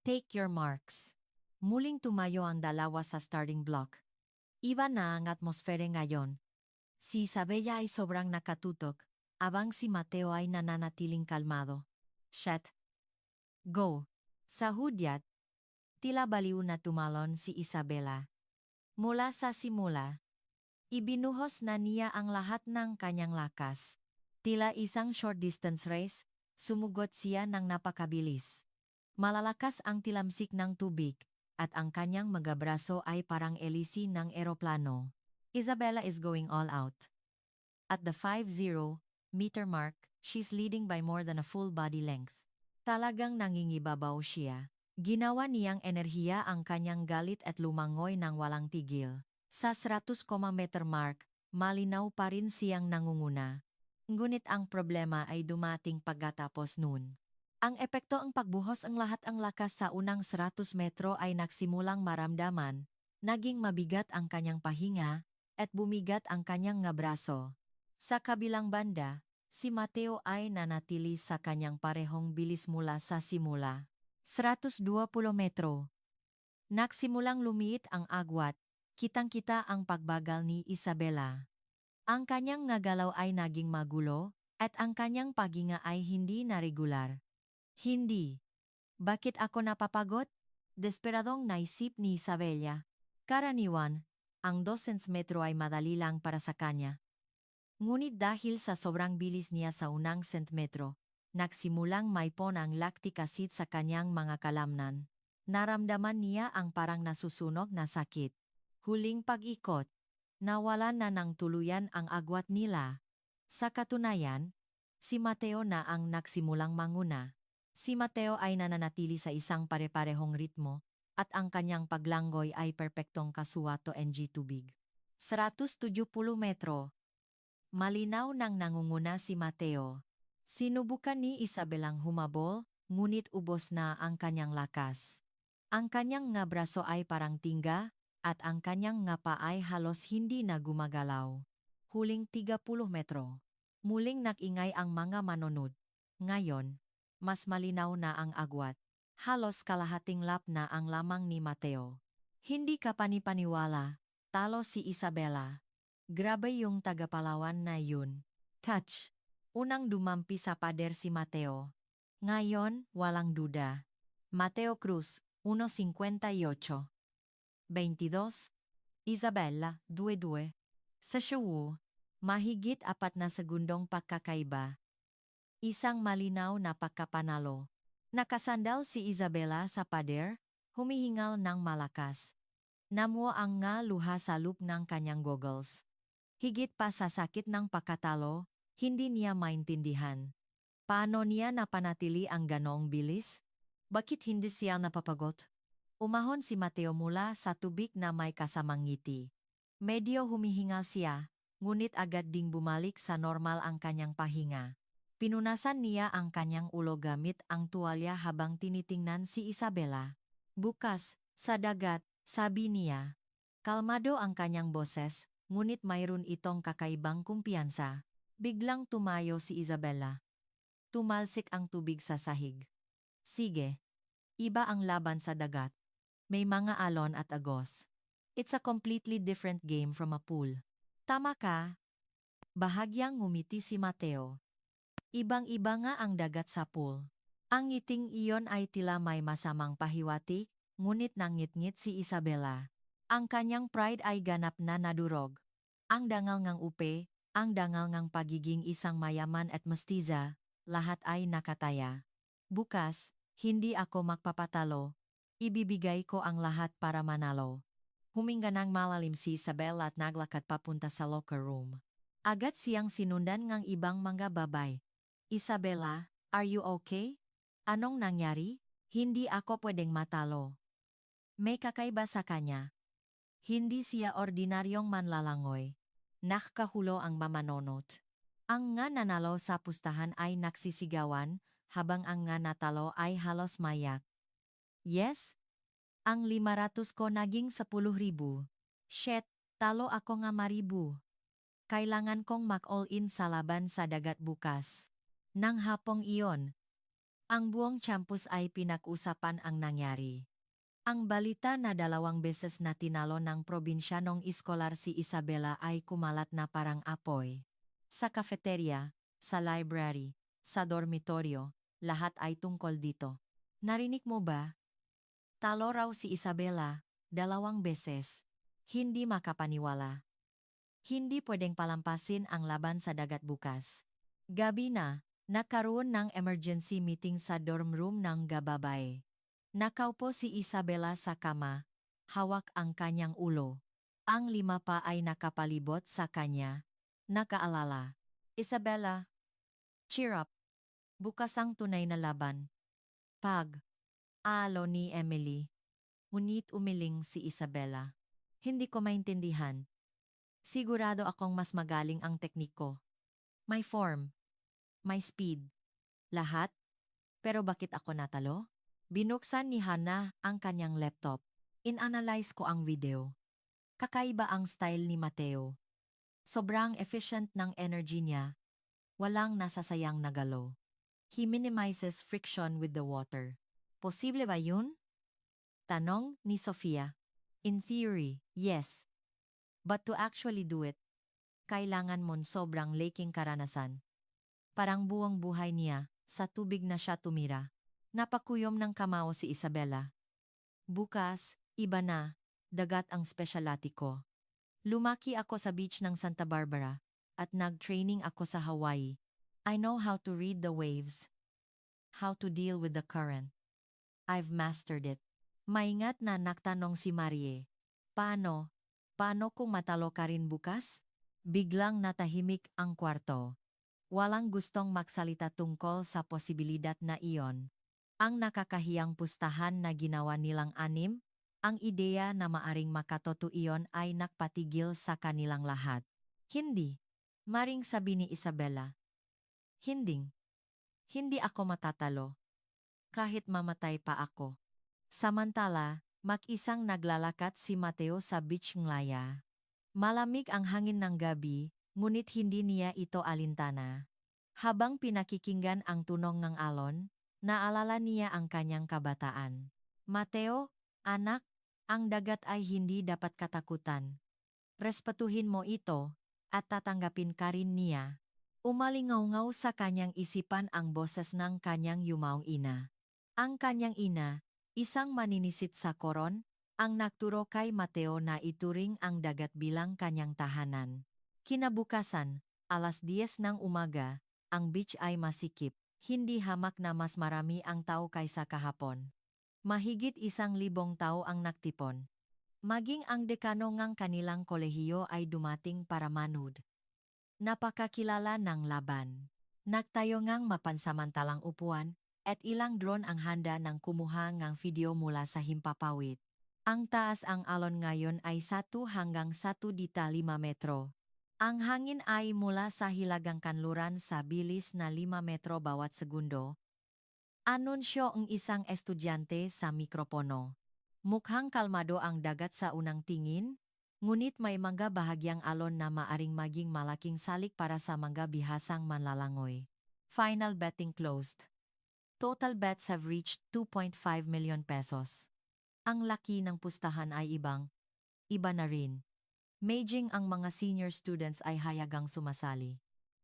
take your marks. Muling tumayo ang dalawa sa starting block. Iba na ang atmosfere ngayon. Si Isabella ay sobrang nakatutok, abang si Mateo ay nananatiling kalmado. Shit. Go. Sa hudyat, tila baliw na tumalon si Isabella. Mula sa simula, ibinuhos na niya ang lahat ng kanyang lakas. Tila isang short distance race, sumugot siya ng napakabilis. Malalakas ang tilamsik ng tubig, at ang kanyang mga braso ay parang elisi ng eroplano. Isabella is going all out. At the 50-meter mark, she's leading by more than a full body length. Talagang nangingibabaw siya. Ginawa niyang enerhiya ang kanyang galit at lumangoy ng walang tigil. Sa 100-meter mark, malinaw pa rin siyang nangunguna. Ngunit ang problema ay dumating pagkatapos nun. Ang epekto ang pagbuhos ang lahat ang lakas sa unang 100 metro ay nagsimulang maramdaman, naging mabigat ang kanyang pahinga, at bumigat ang kanyang nga braso. Sa kabilang banda, si Mateo ay nanatili sa kanyang parehong bilis mula sa simula. 120 metro. Nagsimulang lumiit ang agwat, kitang-kita ang pagbagal ni Isabella. Ang kanyang ngagalaw ay naging magulo, at ang kanyang paghinga ay hindi na regular. Hindi. Bakit ako napapagod? Desperadong naisip ni Isabella. Karaniwan, ang 200 metro ay madali lang para sa kanya. Ngunit dahil sa sobrang bilis niya sa unang sentmetro, nagsimulang maipon ang lactic acid sa kanyang mga kalamnan. Naramdaman niya ang parang nasusunog na sakit. Huling pag-ikot, nawalan na ng tuluyan ang agwat nila. Sa katunayan, si Mateo na ang nagsimulang manguna. Si Mateo ay nananatili sa isang pare-parehong ritmo, at ang kanyang paglanggoy ay perpektong kasuwato ng tubig. 170 metro. Malinaw nang nangunguna si Mateo. Sinubukan ni Isabelang humabol, ngunit ubos na ang kanyang lakas. Ang kanyang nga braso ay parang tingga, at ang kanyang nga paa ay halos hindi na gumagalaw. Huling 30 metro. Muling nag-ingay ang mga manonod. Ngayon, mas malinaw na ang agwat. Halos kalahating lap na ang lamang ni Mateo. Hindi ka panipaniwala, talo si Isabella. Grabe yung taga-Palawan na yun. Touch. Unang dumampi sa pader si Mateo. Ngayon, walang duda. Mateo Cruz, 1.58. 22. Isabella, 22. Sa show, mahigit 4 na segundong pagkakaiba. Isang malinaw na pagkapanalo. Nakasandal si Isabella sa pader, humihingal ng malakas. Namuo ang nga luha sa loop ng kanyang goggles. Higit pa sa sakit ng pagkatalo, hindi niya maintindihan. Paano niya napanatili ang ganoong bilis? Bakit hindi siya napapagot? Umahon si Mateo mula sa tubig na may kasamang ngiti. Medyo humihingal siya, ngunit agad ding bumalik sa normal ang kanyang pahinga. Pinunasan niya ang kanyang ulo gamit ang tuwalya habang tinitingnan si Isabella. Bukas, sa dagat, sabi niya. Kalmado ang kanyang boses, ngunit mayroon itong kakaibang kumpiyansa. Biglang tumayo si Isabella. Tumalsik ang tubig sa sahig. Sige. Iba ang laban sa dagat. May mga alon at agos. It's a completely different game from a pool. Tama ka. Bahagyang ngumiti si Mateo. Ibang-iba nga ang dagat sa pool. Ang ngiting iyon ay tila may masamang pahiwatig, ngunit nangit-ngit si Isabela. Ang kanyang pride ay ganap na nadurog. Ang dangal ngang upe, ang dangal ngang pagiging isang mayaman at mestiza, lahat ay nakataya. Bukas, hindi ako magpapatalo. Ibibigay ko ang lahat para manalo. Huminga ng malalim si Isabela at naglakad papunta sa locker room. Agad siyang sinundan ng ibang mga babay. Isabela, are you okay? Anong nangyari? Hindi ako pwedeng matalo. May kakaiba sa kanya. Hindi siya ordinaryong manlalangoy. Nakakahulo ang mamanonot. Ang nga nanalo sa pustahan ay naksisigawan, habang ang nga natalo ay halos mayak. Yes? Ang 500 ko naging 10,000. Shit, talo ako nga maribu. Kailangan kong mag-all-in sa laban sa dagat bukas. Nang hapong iyon, ang buong campus ay pinag-usapan ang nangyari. Ang balita na 2 beses na tinalo ng probinsyanong iskolar si Isabela ay kumalat na parang apoy. Sa cafeteria, sa library, sa dormitoryo, lahat ay tungkol dito. Narinig mo ba? Talo raw si Isabela, 2 beses. Hindi makapaniwala. Hindi pwedeng palampasin ang laban sa dagat bukas. Gabi na, nagkaroon ng emergency meeting sa dorm room ng gababay. Nakaupo si Isabela sa kama, hawak ang kanyang ulo. Ang 5 pa ay nakapalibot sa kanya. Nakaalala. Isabela, cheer up. Bukas ang tunay na laban. Alo ni Emily. Ngunit umiling si Isabela. Hindi ko maintindihan. Sigurado akong mas magaling ang teknik ko. May form, may speed, lahat. Pero bakit ako natalo? Binuksan ni Hannah ang kanyang laptop. In-analyze ko ang video. Kakaiba ang style ni Mateo. Sobrang efficient ng energy niya. Walang nasasayang na galaw. He minimizes friction with the water. Posible ba yun? Tanong ni Sofia. In theory, yes. But to actually do it, kailangan mon sobrang laking karanasan. Parang buong buhay niya, sa tubig na siya tumira. Napakuyom ng kamao si Isabela. Bukas, iba na, dagat ang specialty ko. Lumaki ako sa beach ng Santa Barbara, at nag-training ako sa Hawaii. I know how to read the waves, how to deal with the current. I've mastered it. Maingat na nagtanong si Marie. Paano? Paano kung matalo ka rin bukas? Biglang natahimik ang kwarto. Walang gustong magsalita tungkol sa posibilidad na iyon. Ang nakakahiyang pustahan na ginawa nilang 6, ang ideya na maaring makatoto iyon ay nakpatigil sa kanilang lahat. Hindi. Maring sabi ni Isabela. Hindi ako matatalo. Kahit mamatay pa ako. Samantala, mag-isang naglalakat si Mateo sa beach nglaya. Malamig ang hangin ng gabi, ngunit hindi niya ito alintana. Habang pinakikinggan ang tunog ng alon, naalala niya ang kanyang kabataan. Mateo, anak, ang dagat ay hindi dapat katakutan. Respetuhin mo ito, at tatanggapin ka rin niya. Umalingaw-ngaw sa kanyang isipan ang boses ng kanyang yumaong ina. Ang kanyang ina, isang maninisit sa koron, ang nagturo kay Mateo na ituring ang dagat bilang kanyang tahanan. Kinabukasan, 10:00 ng umaga, ang beach ay masikip, hindi hamak na mas marami ang tao kaysa kahapon. Mahigit 1,000 tao ang nagtipon. Maging ang dekano ng kanilang kolehiyo ay dumating para manood. Napakakilala ng laban. Nagtayo ngang mapansamantalang upuan, at ilang drone ang handa ng kumuha ng video mula sa himpapawid. Ang taas ang alon ngayon ay 1 hanggang 1,5 metro. Ang hangin ay mula sa hilagang kanluran sa bilis na 5 metro bawat segundo. Anunsyo ang isang estudyante sa mikropono. Mukhang kalmado ang dagat sa unang tingin, ngunit may mga bahagyang alon na maaring maging malaking salik para sa mga bihasang manlalangoy. Final betting closed. Total bets have reached 2.5 million pesos. Ang laki ng pustahan ay iba na rin. Maging ang mga senior students ay hayagang sumasali.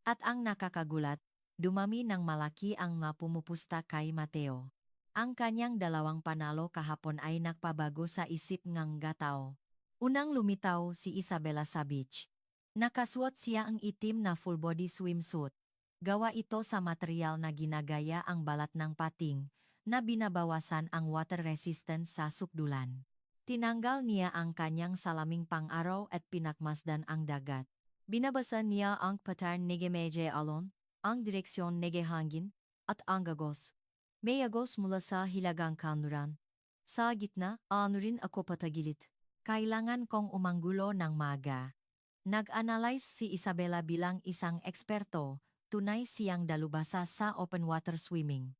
At ang nakakagulat, dumami ng malaki ang mga pumupusta kay Mateo. Ang kanyang dalawang panalo kahapon ay nagpabago sa isip ng gatao. Unang lumitaw si Isabela sa beach. Nakasuot siya ang itim na full-body swimsuit. Gawa ito sa material na ginagaya ang balat ng pating, na binabawasan ang water resistance sa sukdulan. Tinanggal niya ang kanyang salaming pang-araw at pinakmasdan ang dagat. Binabasa niya ang pattern nege medye alon, ang direksyon nege hangin, at ang agos. May agos mula sa hilagang kanluran. Sa gitna, rin ako patagilit. Kailangan kong umanggulo ng maga. Nag-analyze si Isabela bilang isang eksperto, tunay siyang dalubhasa sa open water swimming.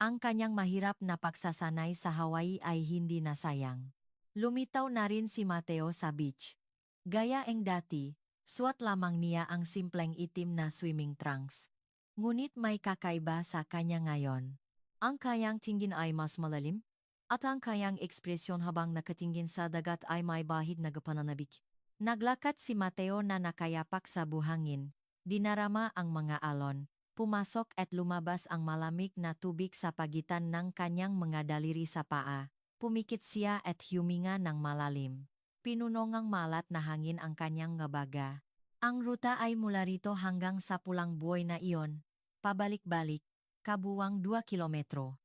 Ang kanyang mahirap na pagsasanay sa Hawaii ay hindi nasayang. Lumitaw na rin si Mateo sa beach. Gaya ang dati, suot lamang niya ang simpleng itim na swimming trunks. Ngunit may kakaiba sa kanya ngayon. Ang kanyang tingin ay mas malalim, at ang kanyang ekspresyon habang nakatingin sa dagat ay may bahid na pananabik. Naglakad si Mateo na nakayapak sa buhangin, dinarama ang mga alon, pumasok at lumabas ang malamig na tubig sa pagitan ng kanyang mga daliri sa paa. Pumikit siya at huminga ng malalim. Pinunongang malat na hangin ang kanyang ngabaga. Ang ruta ay mula rito hanggang sa pulang buoy na iyon, pabalik-balik, kabuwang 2 kilometro.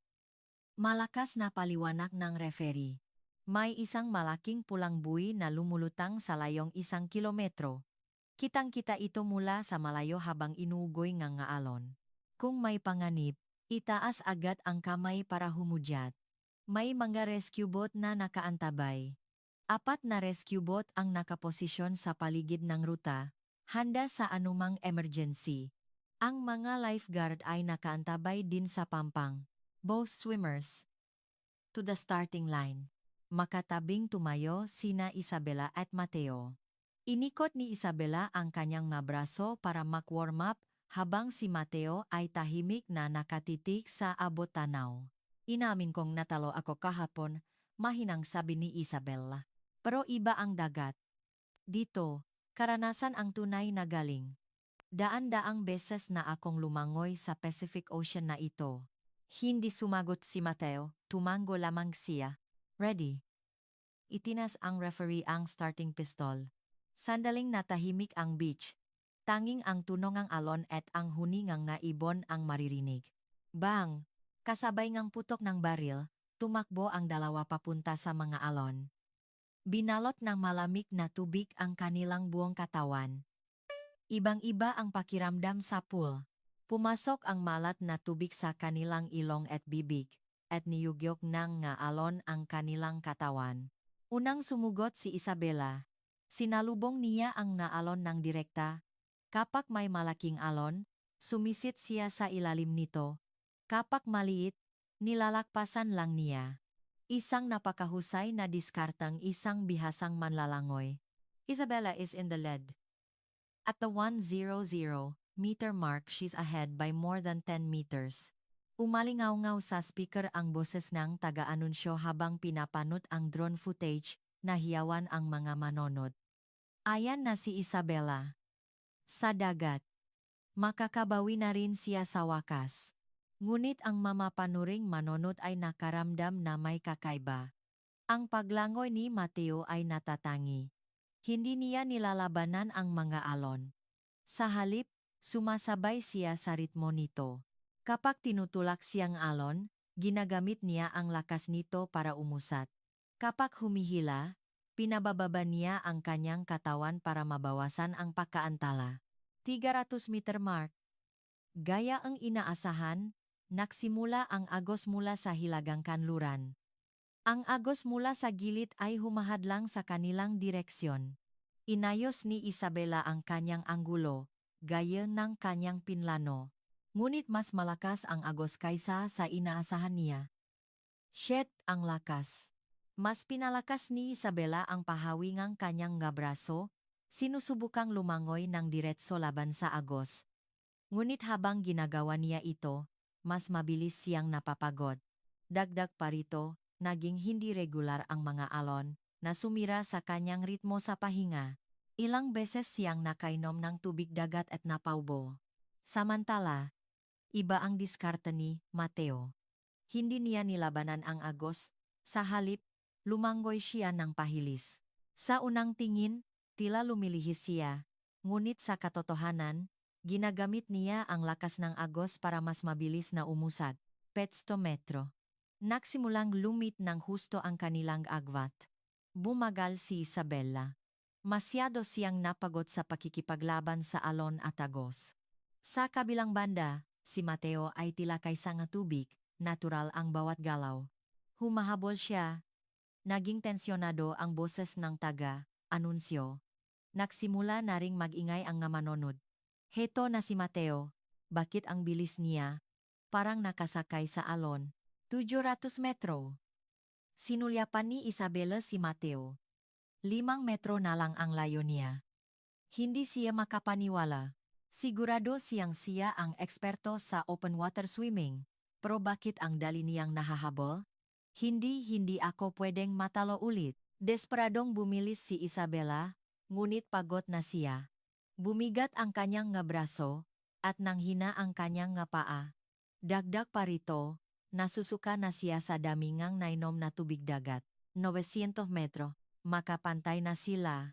Malakas na paliwanag ng referee. May isang malaking pulang buoy na lumulutang sa layong 1 kilometro. Kitang-kita ito mula sa malayo habang inuugoy ng alon. Kung may panganib, itaas agad ang kamay para humudyat. May mga rescue boat na nakaantabay. 4 na rescue boat ang nakaposisyon sa paligid ng ruta, handa sa anumang emergency. Ang mga lifeguard ay nakaantabay din sa pampang. Both swimmers. To the starting line. Makatabing tumayo sina Isabela at Mateo. Inikot ni Isabela ang kanyang mga braso para mag-warm up habang si Mateo ay tahimik na nakatitig sa abot tanaw. Inamin kong natalo ako kahapon, mahinang sabi ni Isabela. Pero iba ang dagat. Dito, karanasan ang tunay na galing. Daan-daang beses na akong lumangoy sa Pacific Ocean na ito. Hindi sumagot si Mateo, tumango lamang siya. Ready? Itinas ang referee ang starting pistol. Sandaling natahimik ang beach. Tanging ang tunog ng alon at ang huningang nga ibon ang maririnig. Bang! Kasabay ngang putok ng baril, tumakbo ang dalawa papunta sa mga alon. Binalot ng malamig na tubig ang kanilang buong katawan. Ibang-iba ang pakiramdam sa pool. Pumasok ang malat na tubig sa kanilang ilong at bibig, at niyugyok ng nga alon ang kanilang katawan. Unang sumugot si Isabela. Sinalubong niya ang naalon ng direkta. Kapag may malaking alon, sumisit siya sa ilalim nito. Kapag maliit, nilalakpasan lang niya. Isang napakahusay na diskartang isang bihasang manlalangoy. Isabela is in the lead. At the 100-meter mark she's ahead by more than 10 meters. Umalingaw-ngaw sa speaker ang boses ng taga-anunsyo habang pinapanot ang drone footage na hiyawan ang mga manonod. Ayan na si Isabela. Sa dagat. Makakabawi na rin siya sa wakas. Ngunit ang mamapanuring manonod ay nakaramdam na may kakaiba. Ang paglangoy ni Mateo ay natatangi. Hindi niya nilalabanan ang mga alon. Sa halip, sumasabay siya sa ritmo nito. Kapag tinutulak siyang alon, ginagamit niya ang lakas nito para umusat. Kapag humihila, pinabababa niya ang kanyang katawan para mabawasan ang pagkaantala. 300-meter mark. Gaya ang inaasahan, nagsimula ang agos mula sa hilagang kanluran. Ang agos mula sa gilid ay humahadlang sa kanilang direksyon. Inayos ni Isabela ang kanyang anggulo, gaya ng kanyang pinlano. Ngunit mas malakas ang agos kaysa sa inaasahan niya. Shit, ang lakas. Mas pinalakas ni Isabela ang pahawingang kanyang nga braso, sinusubukang lumangoy ng diretso laban sa agos. Ngunit habang ginagawa niya ito, mas mabilis siyang napapagod. Dagdag pa rito, naging hindi regular ang mga alon, na sumira sa kanyang ritmo sa pahinga. Ilang beses siyang nakainom ng tubig dagat at napaubo. Samantala, iba ang diskarte ni Mateo. Hindi niya nilabanan ang agos, sa halip, lumanggoy siya ng pahilis. Sa unang tingin, tila lumilihis siya, ngunit sa katotohanan, ginagamit niya ang lakas ng agos para mas mabilis na umusad. Petstometro. Nagsimulang lumit ng husto ang kanilang agwat. Bumagal si Isabella. Masyado siyang napagod sa pakikipaglaban sa alon at agos. Sa kabilang banda, si Mateo ay tila kaysa nga tubig, natural ang bawat galaw. Humahabol siya. Naging tensyonado ang boses ng taga-anunsyo. Nagsimula na ring mag-ingay ang nga manonod. Heto na si Mateo. Bakit ang bilis niya? Parang nakasakay sa alon. 700 metro. Sinulyapan ni Isabela si Mateo. 5 metro na lang ang layo niya. Hindi siya makapaniwala. Sigurado siya ang eksperto sa open water swimming. Pero bakit ang dali niyang nahahabol? Hindi ako pwedeng matalo ulit. Desperadong bumilis si Isabela, ngunit pagod na siya. Bumigat ang kanyang nga braso, at nanghina ang kanyang nga paa. Dagdag pa rito, nasusuka na siya sa damingang nainom na tubig dagat. 900 metro. Makapantay na sila.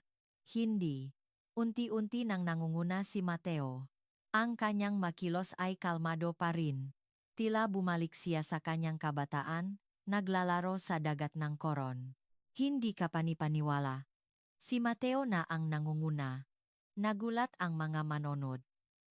Hindi. Unti-unti nang nangunguna si Mateo. Ang kanyang makilos ay kalmado pa rin. Tila bumalik siya sa kanyang kabataan, naglalaro sa dagat ng koron. Hindi ka panipaniwala. Si Mateo na ang nangunguna. Nagulat ang mga manonod.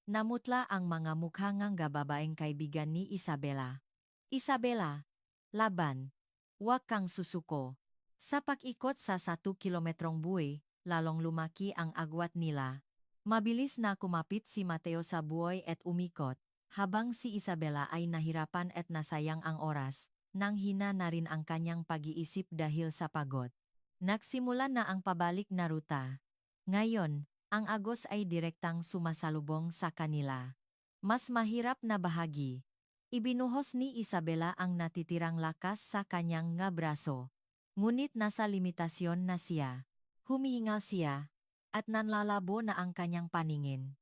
Namutla ang mga mukhangang gababaeng kaibigan ni Isabela. Isabela, laban. Huwag kang susuko. Sa pag-ikot sa 1 kilometrong buhay, lalong lumaki ang agwat nila. Mabilis na kumapit si Mateo sa buhay at umikot, habang si Isabela ay nahirapan at nasayang ang oras, nang hina na rin ang kanyang pag-iisip dahil sa pagod. Nagsimula na ang pabalik na ruta. Ngayon, ang agos ay direktang sumasalubong sa kanila. Mas mahirap na bahagi. Ibinuhos ni Isabela ang natitirang lakas sa kanyang nga braso. Ngunit nasa limitasyon na siya. Humihingal siya, at nanlalabo na ang kanyang paningin.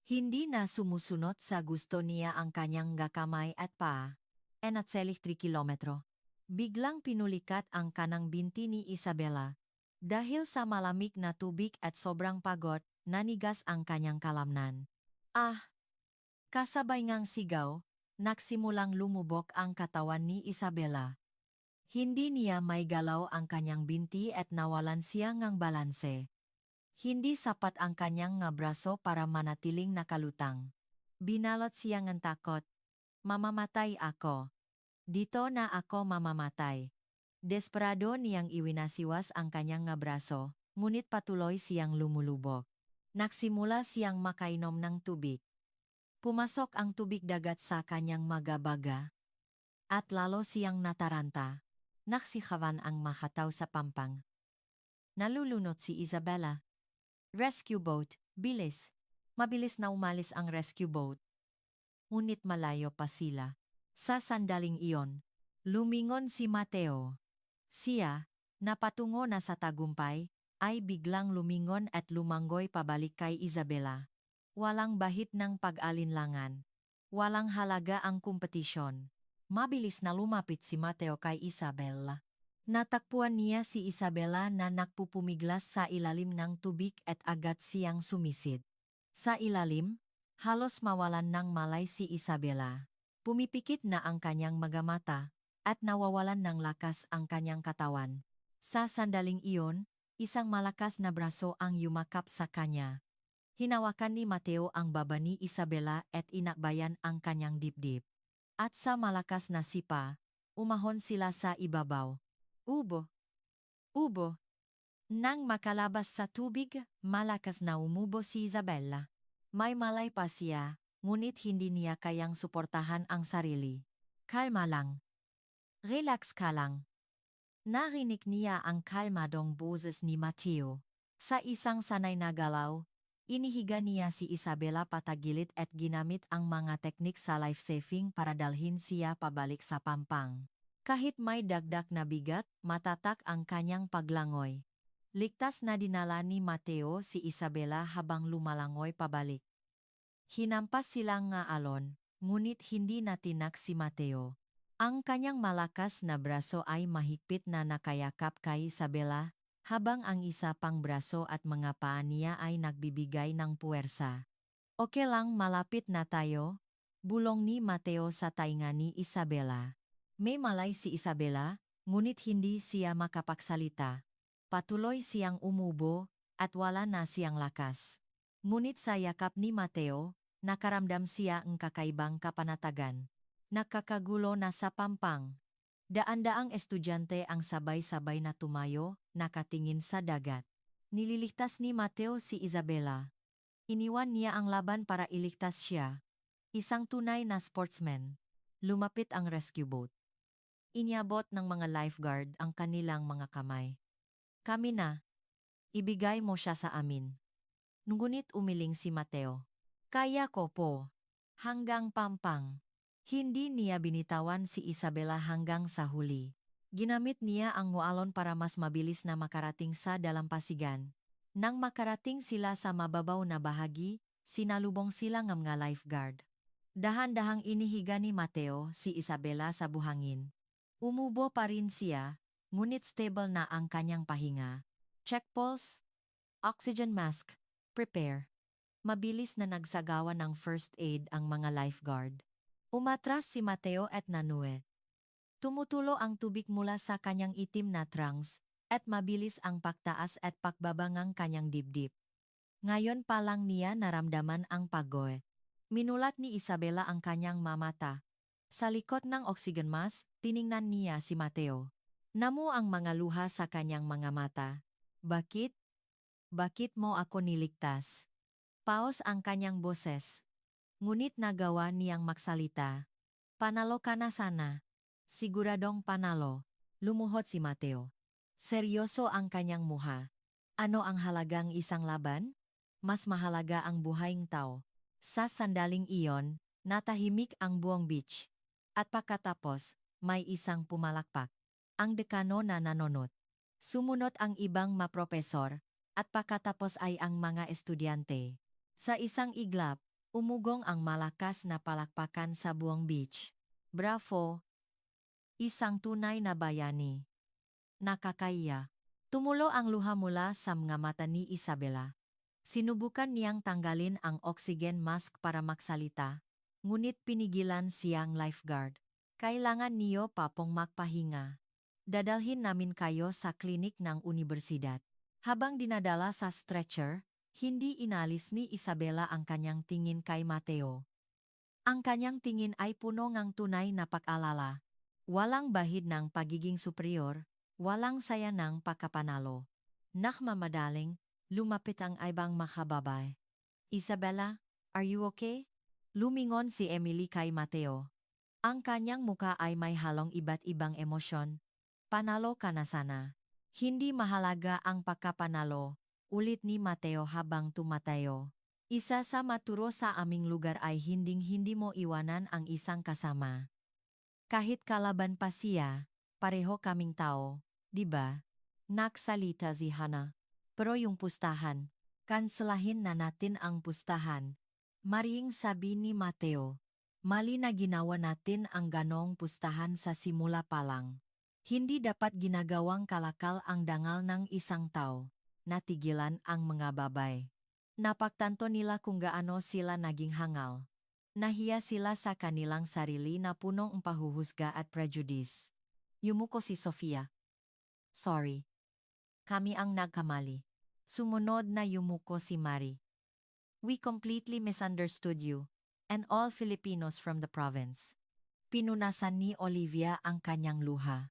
Hindi na sumusunod sa gusto niya ang kanyang gakamay at paa. At 3 kilometro. Biglang pinulikat ang kanang binti ni Isabela. Dahil sa malamig na tubig at sobrang pagod, nanigas ang kanyang kalamnan. Ah! Kasabay ngang sigaw, nagsimulang lumubok ang katawan ni Isabela. Hindi niya may galaw ang kanyang binti at nawalan siya ngang balanse. Hindi sapat ang kanyang nga braso para manatiling nakalutang. Binalot siya ng takot. Mamamatay ako. Dito na ako mamamatay. Desperado niyang iwinasiwas ang kanyang nga braso, ngunit patuloy siyang lumulubog. Nagsimula siyang makainom ng tubig. Pumasok ang tubig dagat sa kanyang magabaga. At lalo siyang nataranta. Naksikawan ang makataw sa pampang. Nalulunod si Isabela. Rescue boat, bilis. Mabilis na umalis ang rescue boat. Ngunit malayo pa sila. Sa sandaling iyon, lumingon si Mateo. Siya, napatungo na sa tagumpay, ay biglang lumingon at lumanggoy pabalik kay Isabela. Walang bahid ng pag-alinlangan. Walang halaga ang kompetisyon. Mabilis na lumapit si Mateo kay Isabela. Natakpuan niya si Isabela na nakpupumiglas sa ilalim ng tubig at agad siyang sumisid. Sa ilalim, halos mawalan ng malay si Isabela. Pumipikit na ang kanyang mga mata, at nawawalan ng lakas ang kanyang katawan. Sa sandaling iyon, isang malakas na braso ang yumakap sa kanya. Hinawakan ni Mateo ang baba ni Isabela at inakbayan ang kanyang dibdib. At sa malakas na sipa, umahon sila sa ibabaw. Ubo! Ubo! Nang makalabas sa tubig, malakas na umubo si Isabella. May malay pa siya, ngunit hindi niya kayang suportahan ang sarili. Kalma lang. Relax ka lang. Narinig niya ang kalmadong boses ni Mateo. Sa isang sanay na galaw, inihiga niya si Isabela patagilid at ginamit ang mga teknik sa life-saving para dalhin siya pabalik sa pampang. Kahit may dagdag na bigat, matatak ang kanyang paglangoy. Ligtas na dinala ni Mateo si Isabela habang lumalangoy pabalik. Hinampas silang nga alon, ngunit hindi natinak si Mateo. Ang kanyang malakas na braso ay mahigpit na nakayakap kay Isabela, habang ang isa pang braso at mga paa niya ay nagbibigay ng puwersa. Okay lang, malapit na tayo, bulong ni Mateo sa tainga ni Isabela. May malay si Isabela, ngunit hindi siya makapagsalita. Patuloy siyang umubo, at wala na siyang lakas. Ngunit sa yakap ni Mateo, nakaramdam siya ng kakaibang kapanatagan. Nakakagulo na sa pampang. Daan-daang estudyante ang sabay-sabay na tumayo, nakatingin sa dagat. Nililigtas ni Mateo si Isabela. Iniwan niya ang laban para iligtas siya. Isang tunay na sportsman. Lumapit ang rescue boat. Inyabot ng mga lifeguard ang kanilang mga kamay. Kami na. Ibigay mo siya sa amin. Ngunit umiling si Mateo. Kaya ko po. Hanggang pampang. Hindi niya binitawan si Isabela hanggang sa huli. Ginamit niya ang ngualon para mas mabilis na makarating sa dalampasigan. Nang makarating sila sa mababaw na bahagi, sinalubong sila ng mga lifeguard. Dahan-dahang inihiga ni Mateo si Isabela sa buhangin. Umubo pa rin siya, ngunit stable na ang kanyang pahinga. Check pulse. Oxygen mask. Prepare. Mabilis na nagsagawa ng first aid ang mga lifeguard. Umatras si Mateo at nanuwe. Tumutulo ang tubig mula sa kanyang itim na trunks, at mabilis ang pagtaas at pagbaba ng kanyang dibdib. Ngayon pa lang niya naramdaman ang pagod. Minulat ni Isabela ang kanyang mamata. Sa likod ng oxygen mask, tiningnan niya si Mateo. Namu ang mga luha sa kanyang mga mata. Bakit? Bakit mo ako niligtas? Paos ang kanyang boses. Ngunit nagawa niyang magsalita. Panalo ka na sana. Siguradong panalo. Lumuhod si Mateo. Seryoso ang kanyang muha. Ano ang halagang isang laban? Mas mahalaga ang buhaing tao. Sa sandaling iyon, natahimik ang buong beach. At pagkatapos, may isang pumalakpak. Ang dekano na nanonot. Sumunod ang ibang maprofesor, at pagkatapos ay ang mga estudyante. Sa isang iglap, umugong ang malakas na palakpakan sa buong beach. Bravo! Isang tunay na bayani. Nakakaya. Tumulo ang luha mula sa mga mata ni Isabela. Sinubukan niyang tanggalin ang oxygen mask para magsalita, ngunit pinigilan siyang lifeguard. Kailangan niyo papong magpahinga. Dadalhin namin kayo sa klinik ng universidad. Habang dinadala sa stretcher, hindi inalis ni Isabela ang kanyang tingin kay Mateo. Ang kanyang tingin ay puno ng tunay na pag-alala. Walang bahid ng pagiging superior, walang saya ng pagkapanalo. Nakmamadaling, lumapit ang ibang makababay. Isabela, are you okay? Lumingon si Emily kay Mateo. Ang kanyang muka ay may halong iba't ibang emosyon. Panalo ka na sana. Hindi mahalaga ang pagkapanalo, ulit ni Mateo habang tumatayo. Isa sa maturo sa aming lugar ay hinding-hindi mo iwanan ang isang kasama. Kahit kalaban pa siya, pareho kaming tao, di ba? Naksalita si Hana. Pero yung pustahan, kanselahin na natin ang pustahan. Maring sabi ni Mateo. Mali na ginawa natin ang ganong pustahan sa simula pa lang. Hindi dapat ginagawang kalakal ang dangal ng isang tao. Natigilan ang mga babay. Napagtanto nila kung gaano sila naging hangal. Nahiya sila sa kanilang sarili na punong pahuhusga at prejudice. Yumuko si Sofia. Sorry. Kami ang nagkamali. Sumunod na yumuko si Mari. We completely misunderstood you, and all Filipinos from the province. Pinunasan ni Olivia ang kanyang luha.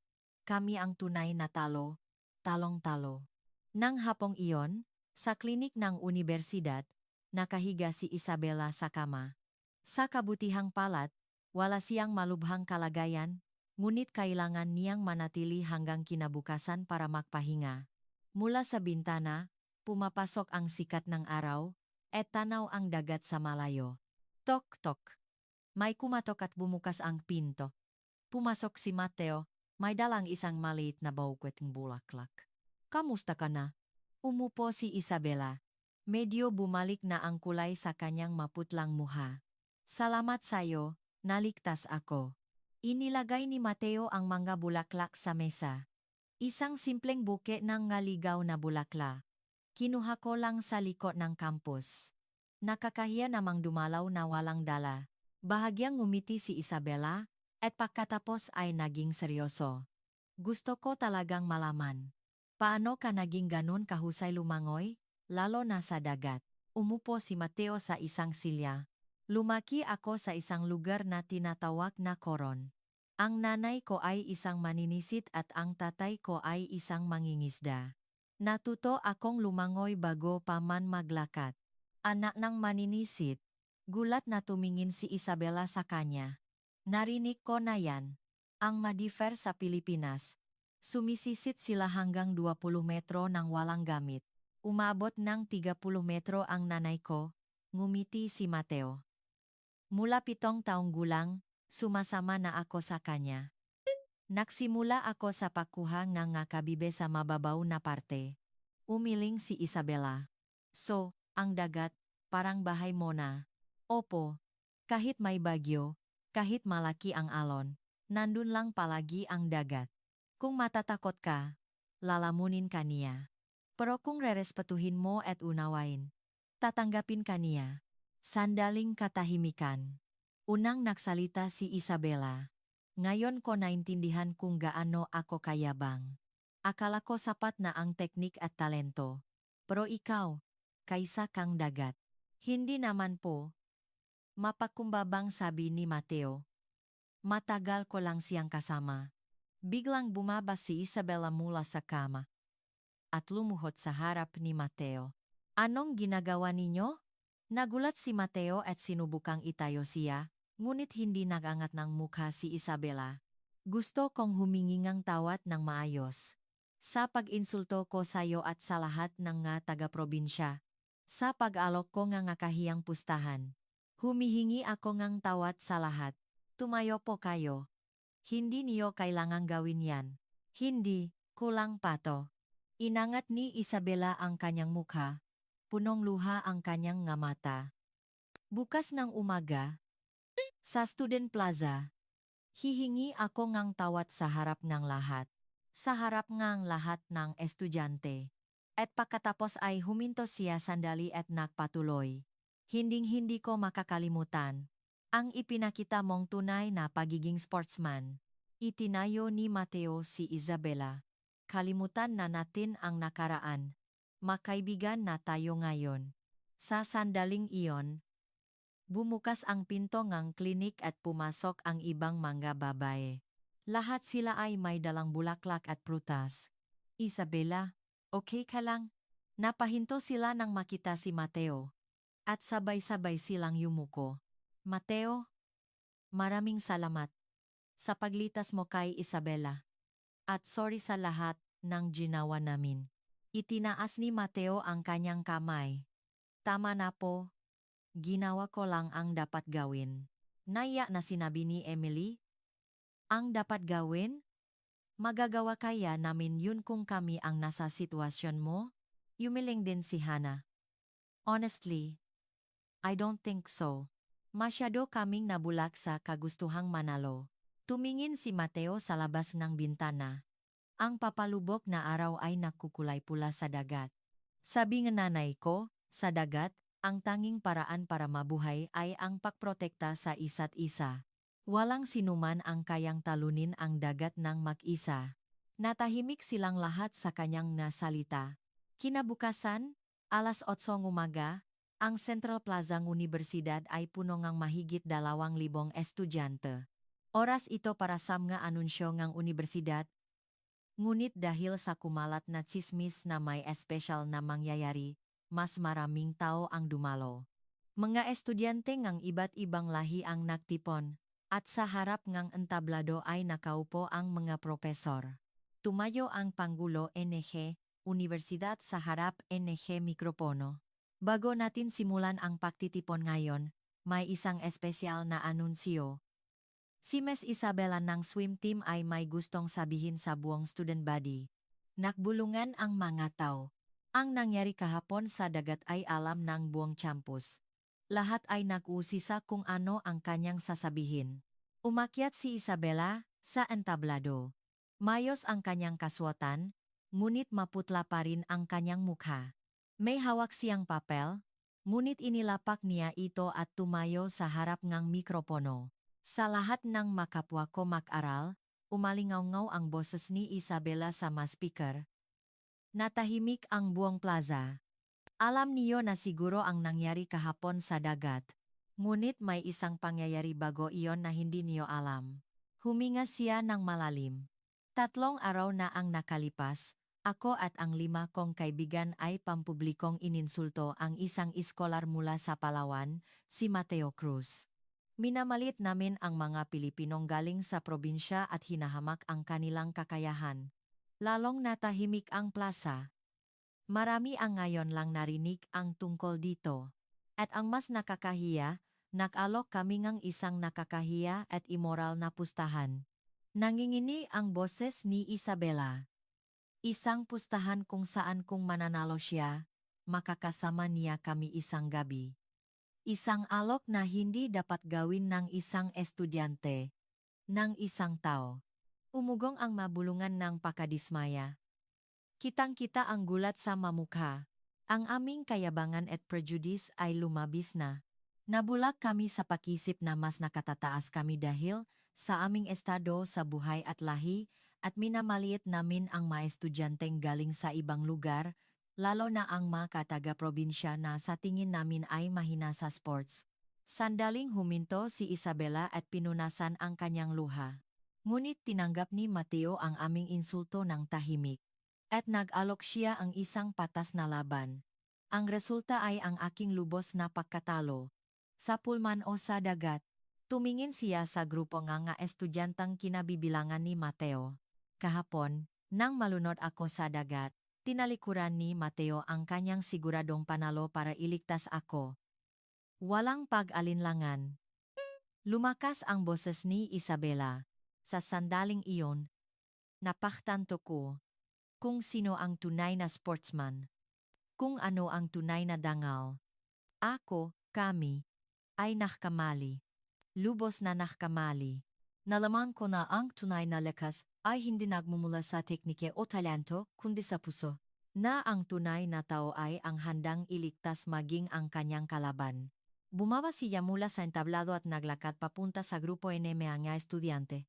Kami ang tunay na talo, talong-talo. Nang hapong iyon, sa klinik ng universidad, nakahiga si Isabela sa kama. Sa kabutihang palad, wala siyang malubhang kalagayan, ngunit kailangan niyang manatili hanggang kinabukasan para magpahinga. Mula sa bintana, pumapasok ang sikat ng araw, at tanaw ang dagat sa malayo. Tok-tok. May kumatok at bumukas ang pinto. Pumasok si Mateo, may dalang isang maliit na baukwet ng bulaklak. Kamusta ka na? Umupo si Isabela. Medyo bumalik na ang kulay sa kanyang maputlang muha. Salamat sayo, naligtas ako. Inilagay ni Mateo ang mga bulaklak sa mesa. Isang simpleng buke ng ngaligaw na bulaklak. Kinuha ko lang sa likod ng campus. Nakakahiya namang dumalaw na walang dala. Bahagyang ngumiti si Isabela, at pagkatapos ay naging seryoso. Gusto ko talagang malaman. Paano ka naging ganun kahusay lumangoy? Lalo na sa dagat. Umupo si Mateo sa isang silya. Lumaki ako sa isang lugar na tinatawag na Coron. Ang nanay ko ay isang maninisid at ang tatay ko ay isang mangingisda. Natuto akong lumangoy bago pa man maglakad. Anak ng maninisid. Gulat na tumingin si Isabela sa kanya. Narinig ko na yan. Ang madifer sa Pilipinas. Sumisisit sila hanggang 20 metro nang walang gamit. Umabot ng 30 metro ang nanay ko, ngumiti si Mateo. Mula 7 taong gulang, sumasama na ako sa kanya. Nagsimula ako sa pagkuha ng kabibe sa mababaw na parte. Umiling si Isabela. So, ang dagat, parang bahay mo na. Opo, kahit may bagyo, kahit malaki ang alon, nandun lang palagi ang dagat. Kung matatakot ka, lalamunin ka niya. Pero kung rerespetuhin mo at unawain, tatanggapin ka niya. Sandaling katahimikan. Unang nagsalita si Isabela. Ngayon ko naintindihan kung gaano ako kayabang. Akala ko sapat na ang teknik at talento. Pero ikaw, kaysa kang dagat. Hindi naman po. Mapakumbabang sabi ni Mateo. Matagal ko lang siyang kasama. Biglang bumaba si Isabela mula sa kama at lumuhod sa harap ni Mateo. Anong ginagawa ninyo? Nagulat si Mateo at sinubukang itayo siya, ngunit hindi nagangat ng mukha si Isabela. Gusto kong humingi ng tawad ng maayos. Sa pag-insulto ko sayo at sa lahat ng taga-probinsya. Sa pag-alok ko ng kahiyang pustahan. Humihingi ako ng tawad sa lahat. Tumayo po kayo. Hindi niyo kailangang gawin yan. Hindi, kulang pa to. Inangat ni Isabela ang kanyang mukha. Punong luha ang kanyang nga mata. Bukas ng umaga, sa Student Plaza, hihingi ako ng tawad sa harap ng lahat. Sa harap ng lahat ng estudyante. At pagkatapos ay huminto siya sandali at nagpatuloy. Hinding-hindi ko makakalimutan. Ang ipinakita mong tunay na pagiging sportsman. Itinayo ni Mateo si Isabela. Kalimutan na natin ang nakaraan. Makaibigan na tayo ngayon. Sa sandaling iyon, bumukas ang pinto ng klinik at pumasok ang ibang mga babae. Lahat sila ay may dalang bulaklak at prutas. Isabela, okay ka lang? Napahinto sila nang makita si Mateo. At sabay-sabay silang yumuko. Mateo, maraming salamat sa paglitas mo kay Isabela. At sorry sa lahat ng ginawa namin. Itinaas ni Mateo ang kanyang kamay. Tama na po. Ginawa ko lang ang dapat gawin. Naiya na sinabi ni Emily. Ang dapat gawin? Magagawa kaya namin yun kung kami ang nasa sitwasyon mo? Yumiling din si Hannah. Honestly, I don't think so. Masyado kaming nabulak sa kagustuhang manalo. Tumingin si Mateo sa labas ng bintana. Ang papalubok na araw ay nakukulay pula sa dagat. Sabi ng nanay ko, sa dagat, ang tanging paraan para mabuhay ay ang pagprotekta sa isa't isa. Walang sinuman ang kayang talunin ang dagat ng mag-isa. Natahimik silang lahat sa kanyang nasalita. Kinabukasan, alas 8 umaga, ang Central Plaza ng Universidad ay puno ng mahigit 2,000 estudyante. Oras ito para sa mga anunsyo ng universidad. Ngunit dahil sa kumalat na tsismis na may espesyal na mangyayari, mas maraming tao ang dumalo. Mga estudyante ng iba't ibang lahi ang nagtipon, at sa harap ng entablado ay nakaupo ang mga propesor. Tumayo ang Pangulo NG, Universidad sa harap NG mikropono. Bago natin simulan ang pagtitipon ngayon, may isang espesyal na anunsyo. Si Miss Isabela ng swim team ay may gustong sabihin sa buong student body. Nakbulungan ang mga tao. Ang nangyari kahapon sa dagat ay alam ng buong campus. Lahat ay nag-uusisa kung ano ang kanyang sasabihin. Umakyat si Isabela sa entablado. Mayos ang kanyang kasuotan, ngunit maputla pa rin ang kanyang mukha. May hawak siyang papel, ngunit inilapak niya ito at tumayo sa harap ng mikropono. Sa lahat ng makapwa ko mag-aral, umalingaw-ngaw ang boses ni Isabela sa ma-speaker. Natahimik ang buong plaza. Alam niyo na siguro ang nangyari kahapon sa dagat. Ngunit may isang pangyayari bago iyon na hindi niyo alam. Huminga siya ng malalim. 3 araw na ang nakalipas, ako at ang 5 kong kaibigan ay pampublikong ininsulto ang isang iskolar mula sa Palawan, si Mateo Cruz. Minamalit namin ang mga Pilipinong galing sa probinsya at hinahamak ang kanilang kakayahan. Lalong natahimik ang plaza. Marami ang ngayon lang narinig ang tungkol dito. At ang mas nakakahiya, nag-alok kami ng isang nakakahiya at immoral na pustahan. Nangingini ang boses ni Isabela. Isang pustahan kung saan kung mananalo siya, makakasama niya kami isang gabi. Isang alok na hindi dapat gawin ng isang estudyante, ng isang tao. Umugong ang mabulungan ng pakadismaya. Kitang-kita ang gulat sa mamukha. Ang aming kayabangan at prejudice ay lumabis na. Nabulak kami sa pakisip na mas nakatataas kami dahil sa aming estado sa buhay at lahi at minamaliit namin ang mga estudyanteng galing sa ibang lugar, lalo na ang mga taga-probinsya na sa tingin namin ay mahina sa sports. Sandaling huminto si Isabela at pinunasan ang kanyang luha. Ngunit tinanggap ni Mateo ang aming insulto ng tahimik. At nag-alok siya ang isang patas na laban. Ang resulta ay ang aking lubos na pagkatalo. Sa pulman o sa dagat, tumingin siya sa grupo nga estudyantang kinabibilangan ni Mateo. Kahapon, nang malunod ako sa dagat, tinalikuran ni Mateo ang kanyang siguradong panalo para iligtas ako. Walang pag-alinlangan. Lumakas ang boses ni Isabela. Sa sandaling iyon, napaktanto ko kung sino ang tunay na sportsman. Kung ano ang tunay na dangal. Kami, ay nakakamali. Lubos na nakakamali. Nalaman ko na ang tunay na lakas ay hindi nagmumula sa teknike o talento, kundi sa puso. Na ang tunay na tao ay ang handang iligtas maging ang kanyang kalaban. Bumaba siya mula sa entablado at naglakad papunta sa grupo ng mga estudyante.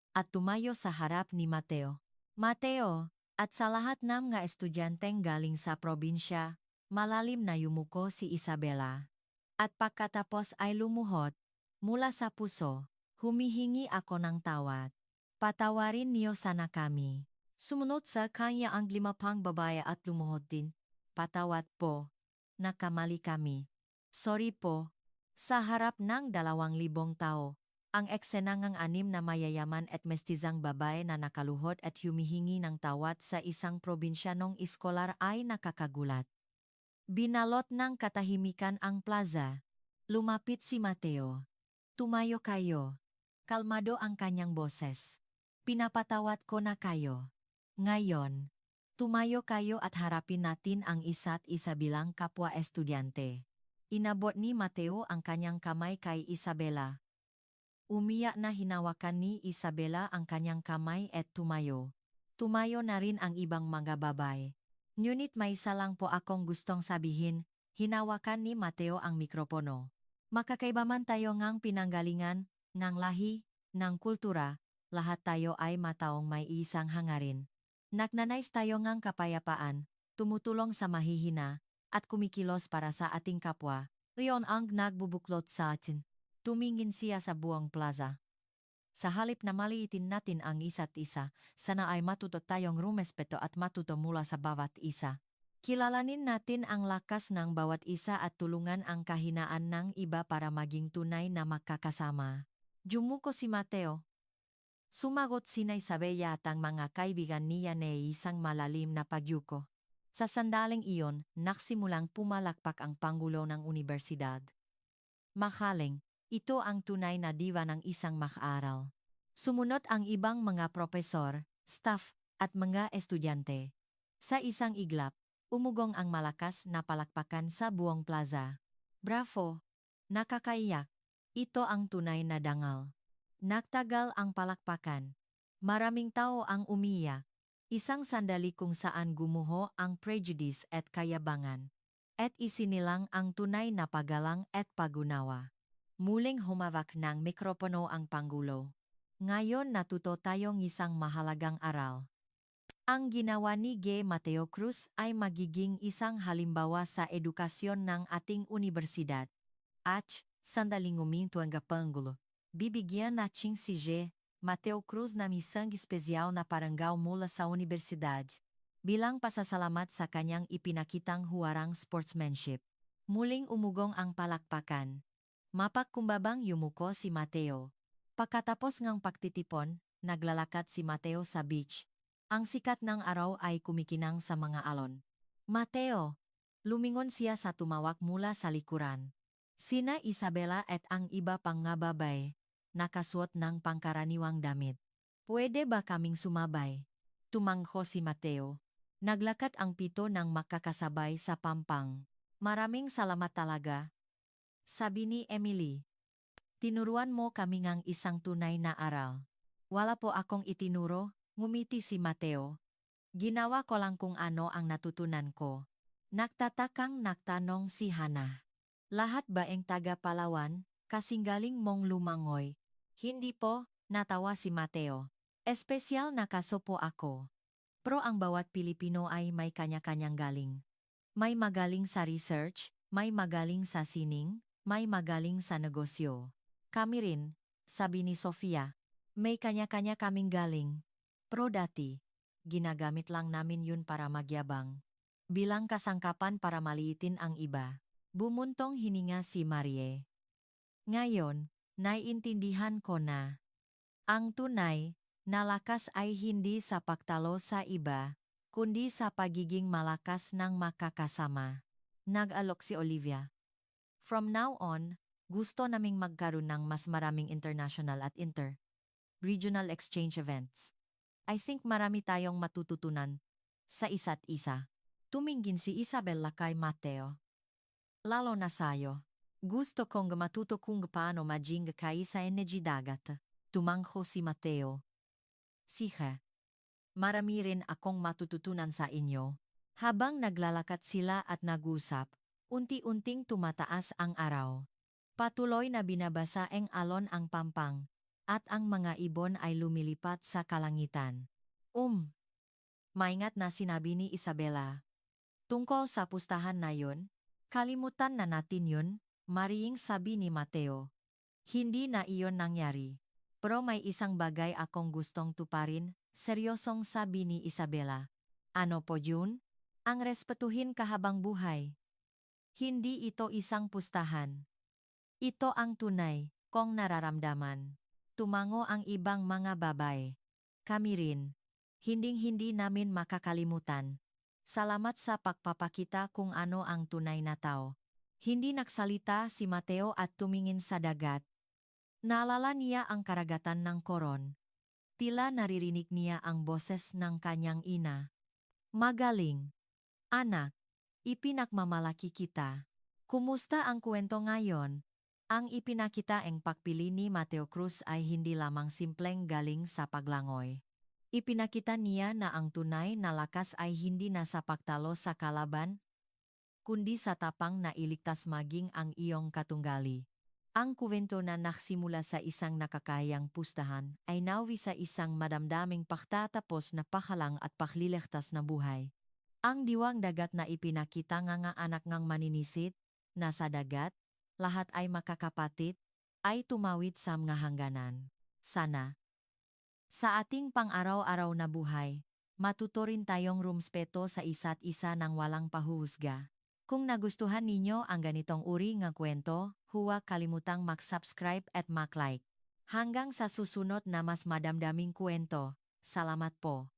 At tumayo sa harap ni Mateo. Mateo! At sa lahat ng mga estudyanteng galing sa probinsya, malalim na yumuko si Isabela. At pagkatapos ay lumuhod, mula sa puso, humihingi ako ng tawad. Patawarin niyo sana kami. Sumunod sa kanya ang 5 pang babae at lumuhod din. Patawad po. Nakamali kami. Sorry po. Sa harap ng 2,000 tao. Ang eksena ng 6 na mayayaman at mestizang babae na nakaluhod at humihingi ng tawad sa isang probinsyanong iskolar ay nakakagulat. Binalot ng katahimikan ang plaza. Lumapit si Mateo. Tumayo kayo. Kalmado ang kanyang boses. Pinapatawad ko na kayo. Ngayon, tumayo kayo at harapin natin ang isa't isa bilang kapwa estudyante. Inabot ni Mateo ang kanyang kamay kay Isabela. Umiyak na hinawakan ni Isabela ang kanyang kamay at tumayo. Tumayo na rin ang ibang mga babae. Ngunit may isa lang po akong gustong sabihin, hinawakan ni Mateo ang mikropono. Makakaiba man tayo ngang pinanggalingan, ng lahi, ng kultura, lahat tayo ay mataong may isang hangarin. Nagnanais tayo ngang kapayapaan, tumutulong sa mahihina, at kumikilos para sa ating kapwa. Iyon ang nagbubuklod sa atin. Tumingin siya sa buong plaza. Sa halip na maliitin natin ang isa't isa, sana ay matuto tayong rumespeto at matuto mula sa bawat isa. Kilalanin natin ang lakas ng bawat isa at tulungan ang kahinaan ng iba para maging tunay na magkakasama. Jumuko si Mateo. Sumagot si Isabela at ang mga kaibigan niya na isang malalim na pagyuko. Sa sandaling iyon, nagsimulang pumalakpak ang Pangulo ng Unibersidad. Makaling, ito ang tunay na diva ng isang makaaral. Sumunod ang ibang mga propesor, staff, at mga estudyante. Sa isang iglap, Umugong ang malakas na palakpakan sa buong plaza. Bravo! Nakakaiyak. Ito ang tunay na dangal. Nagtagal ang palakpakan. Maraming tao ang umiyak. Isang sandali kung saan gumuho ang prejudice at kayabangan. At isinilang ang tunay na paggalang at pagunawa. Muling humawak ng mikropono ang Pangulo. Ngayon natuto tayong isang mahalagang aral. Ang ginawa ni G. Mateo Cruz ay magiging isang halimbawa sa edukasyon ng ating universidad. At, sandaling uminto ang Pangulo. Bibigyan natin si G. Mateo Cruz na misang espesyal na parangal mula sa universidad. Bilang pasasalamat sa kanyang ipinakitang huwarang sportsmanship. Muling umugong ang palakpakan. Mapagkumbabang yumuko si Mateo. Pagkatapos ng pagtitipon, naglalakad si Mateo sa beach. Ang sikat ng araw ay kumikinang sa mga alon. Mateo! Lumingon siya sa tumawak mula sa likuran. Sina Isabela at ang iba pang nga babay, nakasuot ng pangkaraniwang damit. Pwede ba kaming sumabay? Tumangho si Mateo. Naglakad ang pito ng makakasabay sa pampang. Maraming salamat talaga. Sabi ni Emily. Tinuruan mo kami ngang isang tunay na aral. Wala po akong itinuro, ngumiti si Mateo. Ginawa ko lang kung ano ang natutunan ko. Nagtatakang nagtanong si Hana. Lahat ba ang taga Palawan, kasing galing mong lumangoy? Hindi po, natawa si Mateo. Espesyal na kaso po ako. Pero ang bawat Pilipino ay may kanya-kanyang galing. May magaling sa research, may magaling sa sining, may magaling sa negosyo. Kami rin, sabi ni Sofia. May kanya-kanya kaming galing. Pero dati, ginagamit lang namin yun para magyabang. Bilang kasangkapan para maliitin ang iba. Bumuntong hininga si Marie. Ngayon, naiintindihan ko na. Ang tunay na lakas ay hindi sa pagtalo sa iba, kundi sa pagiging malakas ng makakasama. Nag-alok si Olivia. From now on, gusto naming magkaroon ng mas maraming international at regional exchange events. I think marami tayong matututunan sa isa't isa. Tumingin si Isabella kay Mateo. Lalo na sayo. Gusto kong matuto kung paano maging kaisa energy dagat. Tumangho si Mateo. Siha. Marami rin akong matututunan sa inyo. Habang naglalakad sila at nag-usap, unti-unting tumataas ang araw. Patuloy na binabasa ang alon ang pampang, at ang mga ibon ay lumilipat sa kalangitan. Maingat na sinabi ni Isabela. Tungkol sa pustahan na yun, kalimutan na natin yun, Maring sabi ni Mateo. Hindi na iyon nangyari. Pero may isang bagay akong gustong tuparin, seryosong sabi ni Isabela. Ano po yun? Ang respetuhin kahabang buhay. Hindi ito isang pustahan. Ito ang tunay, kong nararamdaman. Tumango ang ibang mga babay. Kami rin. Hinding-hindi namin makakalimutan. Salamat sa pagpapakita kung ano ang tunay na tao. Hindi nagsalita si Mateo at tumingin sa dagat. Naalala niya ang karagatan ng Coron. Tila naririnig niya ang boses ng kanyang ina. Magaling. Anak, ipinagmamalaki kita. Kumusta ang kwento ngayon? Ang ipinakita ang pagpili ni Mateo Cruz ay hindi lamang simpleng galing sa paglangoy. Ipinakita niya na ang tunay na lakas ay hindi na sa pagtalo sa kalaban, kundi sa tapang na iligtas maging ang iyong katunggali. Ang kuwento na nagsimula sa isang nakakayang pustahan ay nawi sa isang madamdaming pagtatapos na pakalang at paklilektas na buhay. Ang diwang dagat na ipinakita nga anak ngang maninisit, nasa dagat, lahat ay makakapatid, ay tumawid sa mga hangganan. Sana. Sa ating pang-araw-araw na buhay, matuto rin tayong rumspeto sa isa't isa ng walang pahuhusga. Kung nagustuhan ninyo ang ganitong uri ng kwento, huwag kalimutang mag-subscribe at mag-like. Hanggang sa susunod na mas madamdaming kwento, salamat po.